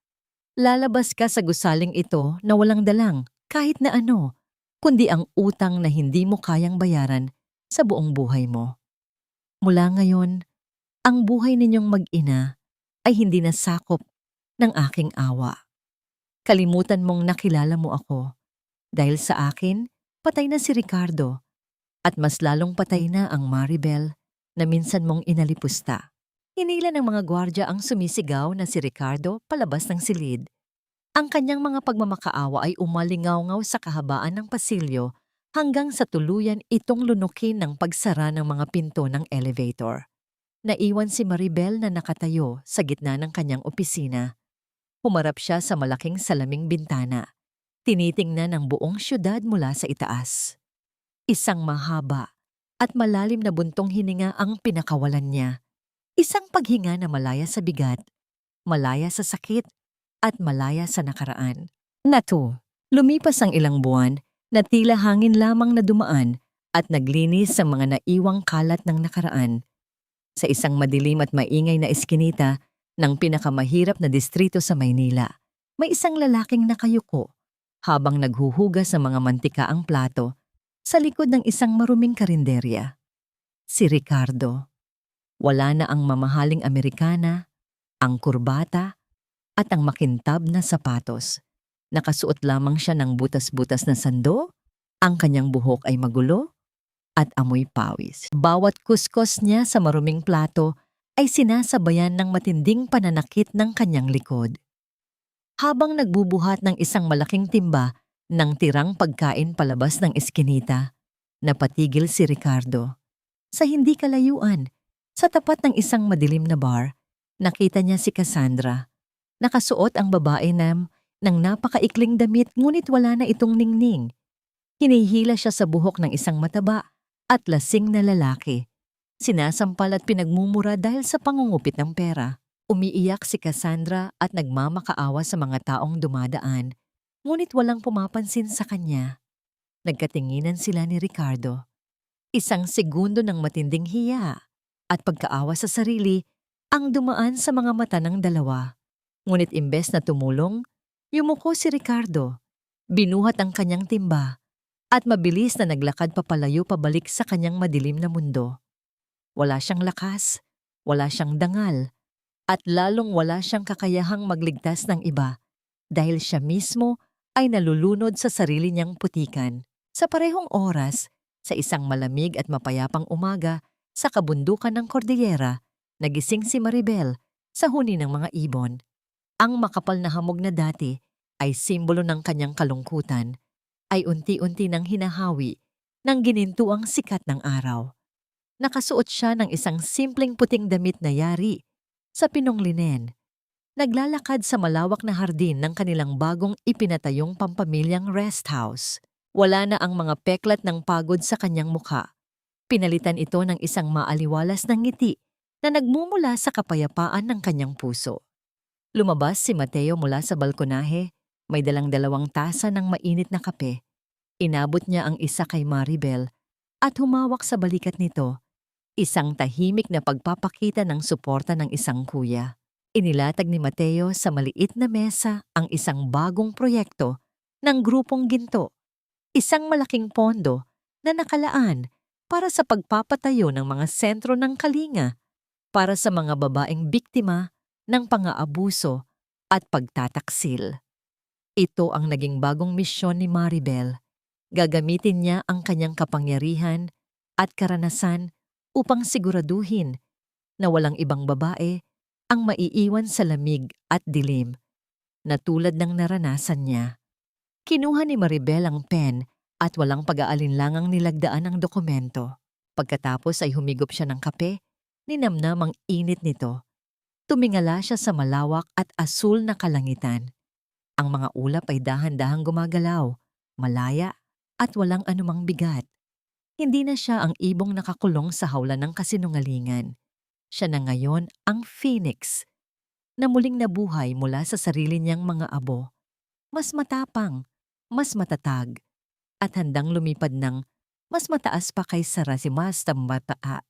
[SPEAKER 1] "Lalabas ka sa gusaling ito na walang dalang kahit na ano, kundi ang utang na hindi mo kayang bayaran sa buong buhay mo. Mula ngayon, ang buhay ninyong mag-ina ay hindi na sakop ng aking awa. Kalimutan mong nakilala mo ako. Dahil sa akin, patay na si Ricardo at mas lalong patay na ang Maribel na minsan mong inalipusta." Hinila ng mga gwardya ang sumisigaw na si Ricardo palabas ng silid. Ang kanyang mga pagmamakaawa ay umalingaw-ngaw sa kahabaan ng pasilyo hanggang sa tuluyan itong lunukin ng pagsara ng mga pinto ng elevator. Naiwan si Maribel na nakatayo sa gitna ng kanyang opisina. Humarap siya sa malaking salaming bintana. Tinitingnan ang buong syudad mula sa itaas. Isang mahaba at malalim na buntong hininga ang pinakawalan niya. Isang paghinga na malaya sa bigat, malaya sa sakit, at malaya sa nakaraan. Nato, lumipas ang ilang buwan na tila hangin lamang na dumaan at naglinis sa mga naiwang kalat ng nakaraan. Sa isang madilim at maingay na eskinita ng pinakamahirap na distrito sa Maynila, may isang lalaking nakayuko habang naghuhugas sa mga mantikaang plato sa likod ng isang maruming karinderya. Si Ricardo. Wala na ang mamahaling Amerikana, ang kurbata, at ang makintab na sapatos. Nakasuot lamang siya ng butas-butas na sando, ang kanyang buhok ay magulo, at amoy pawis. Bawat kuskos niya sa maruming plato ay sinasabayan ng matinding pananakit ng kanyang likod. Habang nagbubuhat ng isang malaking timba ng tirang pagkain palabas ng eskinita, napatigil si Ricardo. Sa hindi kalayuan, sa tapat ng isang madilim na bar, nakita niya si Cassandra. Nakasuot ang babae ng napakaikling damit ngunit wala na itong ningning. Hinihila siya sa buhok ng isang mataba at lasing na lalaki. Sinasampal at pinagmumura dahil sa pangungupit ng pera. Umiiyak si Cassandra at nagmamakaawa sa mga taong dumadaan, ngunit walang pumapansin sa kanya. Nagkatinginan sila ni Ricardo. Isang segundo ng matinding hiya at pagkaawa sa sarili ang dumaan sa mga mata ng dalawa. Ngunit imbes na tumulong, yumuko si Ricardo. Binuhat ang kanyang timba at mabilis na naglakad papalayo pabalik sa kanyang madilim na mundo. Wala siyang lakas, wala siyang dangal, at lalong wala siyang kakayahang magligtas ng iba dahil siya mismo ay nalulunod sa sarili niyang putikan. Sa parehong oras, sa isang malamig at mapayapang umaga sa kabundukan ng Cordillera, nagising si Maribel sa huni ng mga ibon. Ang makapal na hamog na dati ay simbolo ng kanyang kalungkutan ay unti-unti nang hinahawi ng ginintuang sikat ng araw. Nakasuot siya ng isang simpleng puting damit na yari sa pinong linen. Naglalakad sa malawak na hardin ng kanilang bagong ipinatayong pampamilyang rest house. Wala na ang mga peklat ng pagod sa kanyang mukha. Pinalitan ito ng isang maaliwalas na ngiti na nagmumula sa kapayapaan ng kanyang puso. Lumabas si Mateo mula sa balkonahe, may dalang-dalawang tasa ng mainit na kape. Inabot niya ang isa kay Maribel at humawak sa balikat nito. Isang tahimik na pagpapakita ng suporta ng isang kuya. Inilatag ni Mateo sa maliit na mesa ang isang bagong proyekto ng Grupong Ginto. Isang malaking pondo na nakalaan para sa pagpapatayo ng mga sentro ng kalinga para sa mga babaeng biktima ng pang-aabuso at pagtataksil. Ito ang naging bagong misyon ni Maribel. Gagamitin niya ang kanyang kapangyarihan at karanasan upang siguraduhin na walang ibang babae ang maiiwan sa lamig at dilim na tulad ng naranasan niya. Kinuha ni Maribel ang pen at walang pag-aalinlangang nilagdaan ang dokumento. Pagkatapos ay humigop siya ng kape, ninamnam ang init nito. Tumingala siya sa malawak at asul na kalangitan. Ang mga ulap ay dahan-dahang gumagalaw, malaya at walang anumang bigat. Hindi na siya ang ibong nakakulong sa hawla ng kasinungalingan. Siya na ngayon ang phoenix na muling nabuhay mula sa sarili niyang mga abo. Mas matapang, mas matatag, at handang lumipad ng mas mataas pa kaysa Rasimas Tambataa.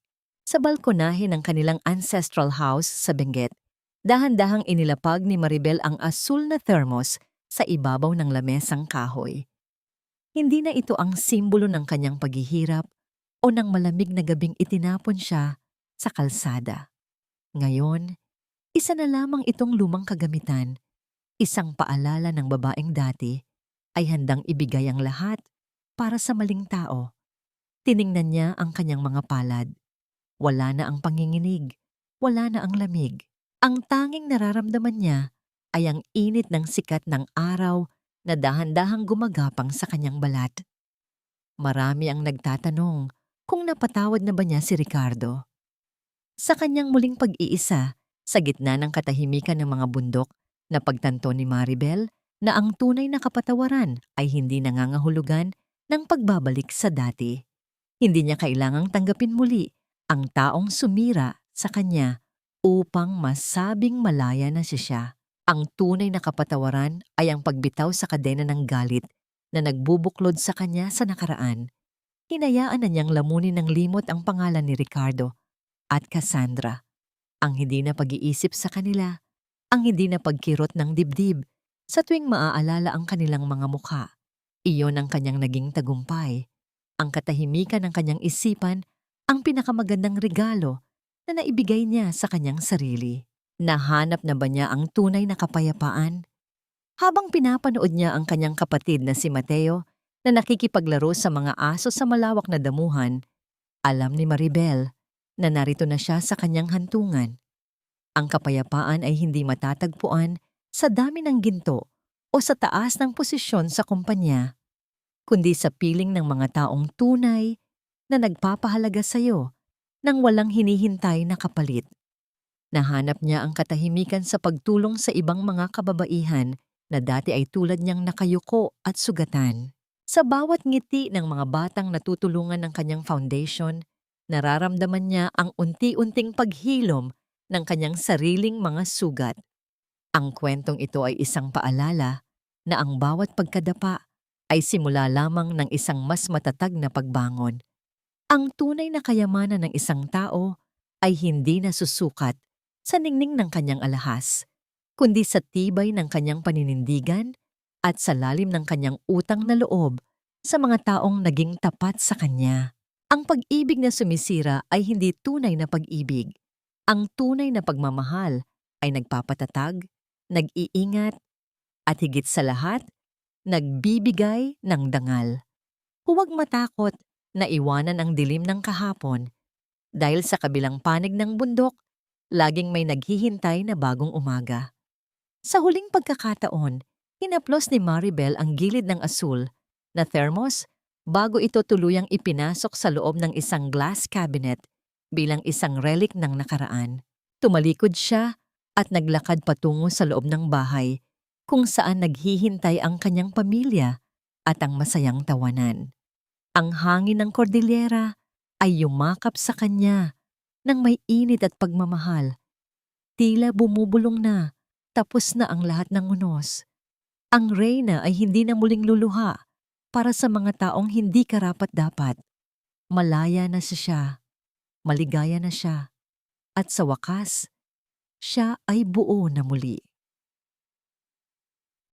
[SPEAKER 1] Sa balkonahe ng kanilang ancestral house sa Benguet, dahan-dahang inilapag ni Maribel ang asul na thermos sa ibabaw ng lamesang kahoy. Hindi na ito ang simbolo ng kanyang paghihirap o ng malamig na gabing itinapon siya sa kalsada. Ngayon, isa na lamang itong lumang kagamitan, isang paalala ng babaeng dati ay handang ibigay ang lahat para sa maling tao. Tiningnan niya ang kanyang mga palad. Wala na ang panginginig, wala na ang lamig. Ang tanging nararamdaman niya ay ang init ng sikat ng araw na dahan-dahang gumagapang sa kanyang balat. Marami ang nagtatanong kung napatawad na ba niya si Ricardo. Sa kanyang muling pag-iisa, sa gitna ng katahimikan ng mga bundok, napagtanto ni Maribel na ang tunay na kapatawaran ay hindi nangangahulugan ng pagbabalik sa dati. Hindi niya kailangang tanggapin muli ang taong sumira sa kanya upang masabing malaya na siya. Ang tunay na kapatawaran ay ang pagbitaw sa kadena ng galit na nagbubuklod sa kanya sa nakaraan. Hinayaan na niyang lamunin ng limot ang pangalan ni Ricardo at Cassandra. Ang hindi na pag-iisip sa kanila, ang hindi na pagkirot ng dibdib sa tuwing maaalala ang kanilang mga mukha. Iyon ang kanyang naging tagumpay. Ang katahimikan ng kanyang isipan ang pinakamagandang regalo na naibigay niya sa kanyang sarili. Nahanap na ba niya ang tunay na kapayapaan? Habang pinapanood niya ang kanyang kapatid na si Mateo na nakikipaglaro sa mga aso sa malawak na damuhan, alam ni Maribel na narito na siya sa kanyang hantungan. Ang kapayapaan ay hindi matatagpuan sa dami ng ginto o sa taas ng posisyon sa kumpanya, kundi sa piling ng mga taong tunay na nagpapahalaga sa iyo nang walang hinihintay na kapalit. Nahanap niya ang katahimikan sa pagtulong sa ibang mga kababaihan na dati ay tulad niyang nakayuko at sugatan. Sa bawat ngiti ng mga batang natutulungan ng kanyang foundation, nararamdaman niya ang unti-unting paghilom ng kanyang sariling mga sugat. Ang kwentong ito ay isang paalala na ang bawat pagkadapa ay simula lamang ng isang mas matatag na pagbangon. Ang tunay na kayamanan ng isang tao ay hindi nasusukat sa ningning ng kanyang alahas, kundi sa tibay ng kanyang paninindigan at sa lalim ng kanyang utang na loob sa mga taong naging tapat sa kanya. Ang pag-ibig na sumisira ay hindi tunay na pag-ibig. Ang tunay na pagmamahal ay nagpapatatag, nag-iingat, at higit sa lahat, nagbibigay ng dangal. Huwag matakot na iwanan ang dilim ng kahapon dahil sa kabilang panig ng bundok, laging may naghihintay na bagong umaga. Sa huling pagkakataon, hinaplos ni Maribel ang gilid ng asul na thermos bago ito tuluyang ipinasok sa loob ng isang glass cabinet bilang isang relic ng nakaraan. Tumalikod siya at naglakad patungo sa loob ng bahay kung saan naghihintay ang kanyang pamilya at ang masayang tawanan. Ang hangin ng Cordillera ay yumakap sa kanya ng may init at pagmamahal. Tila bumubulong na, tapos na ang lahat ng unos. Ang reyna ay hindi na muling luluha para sa mga taong hindi karapat-dapat. Malaya na siya, maligaya na siya, at sa wakas, siya ay buo na muli.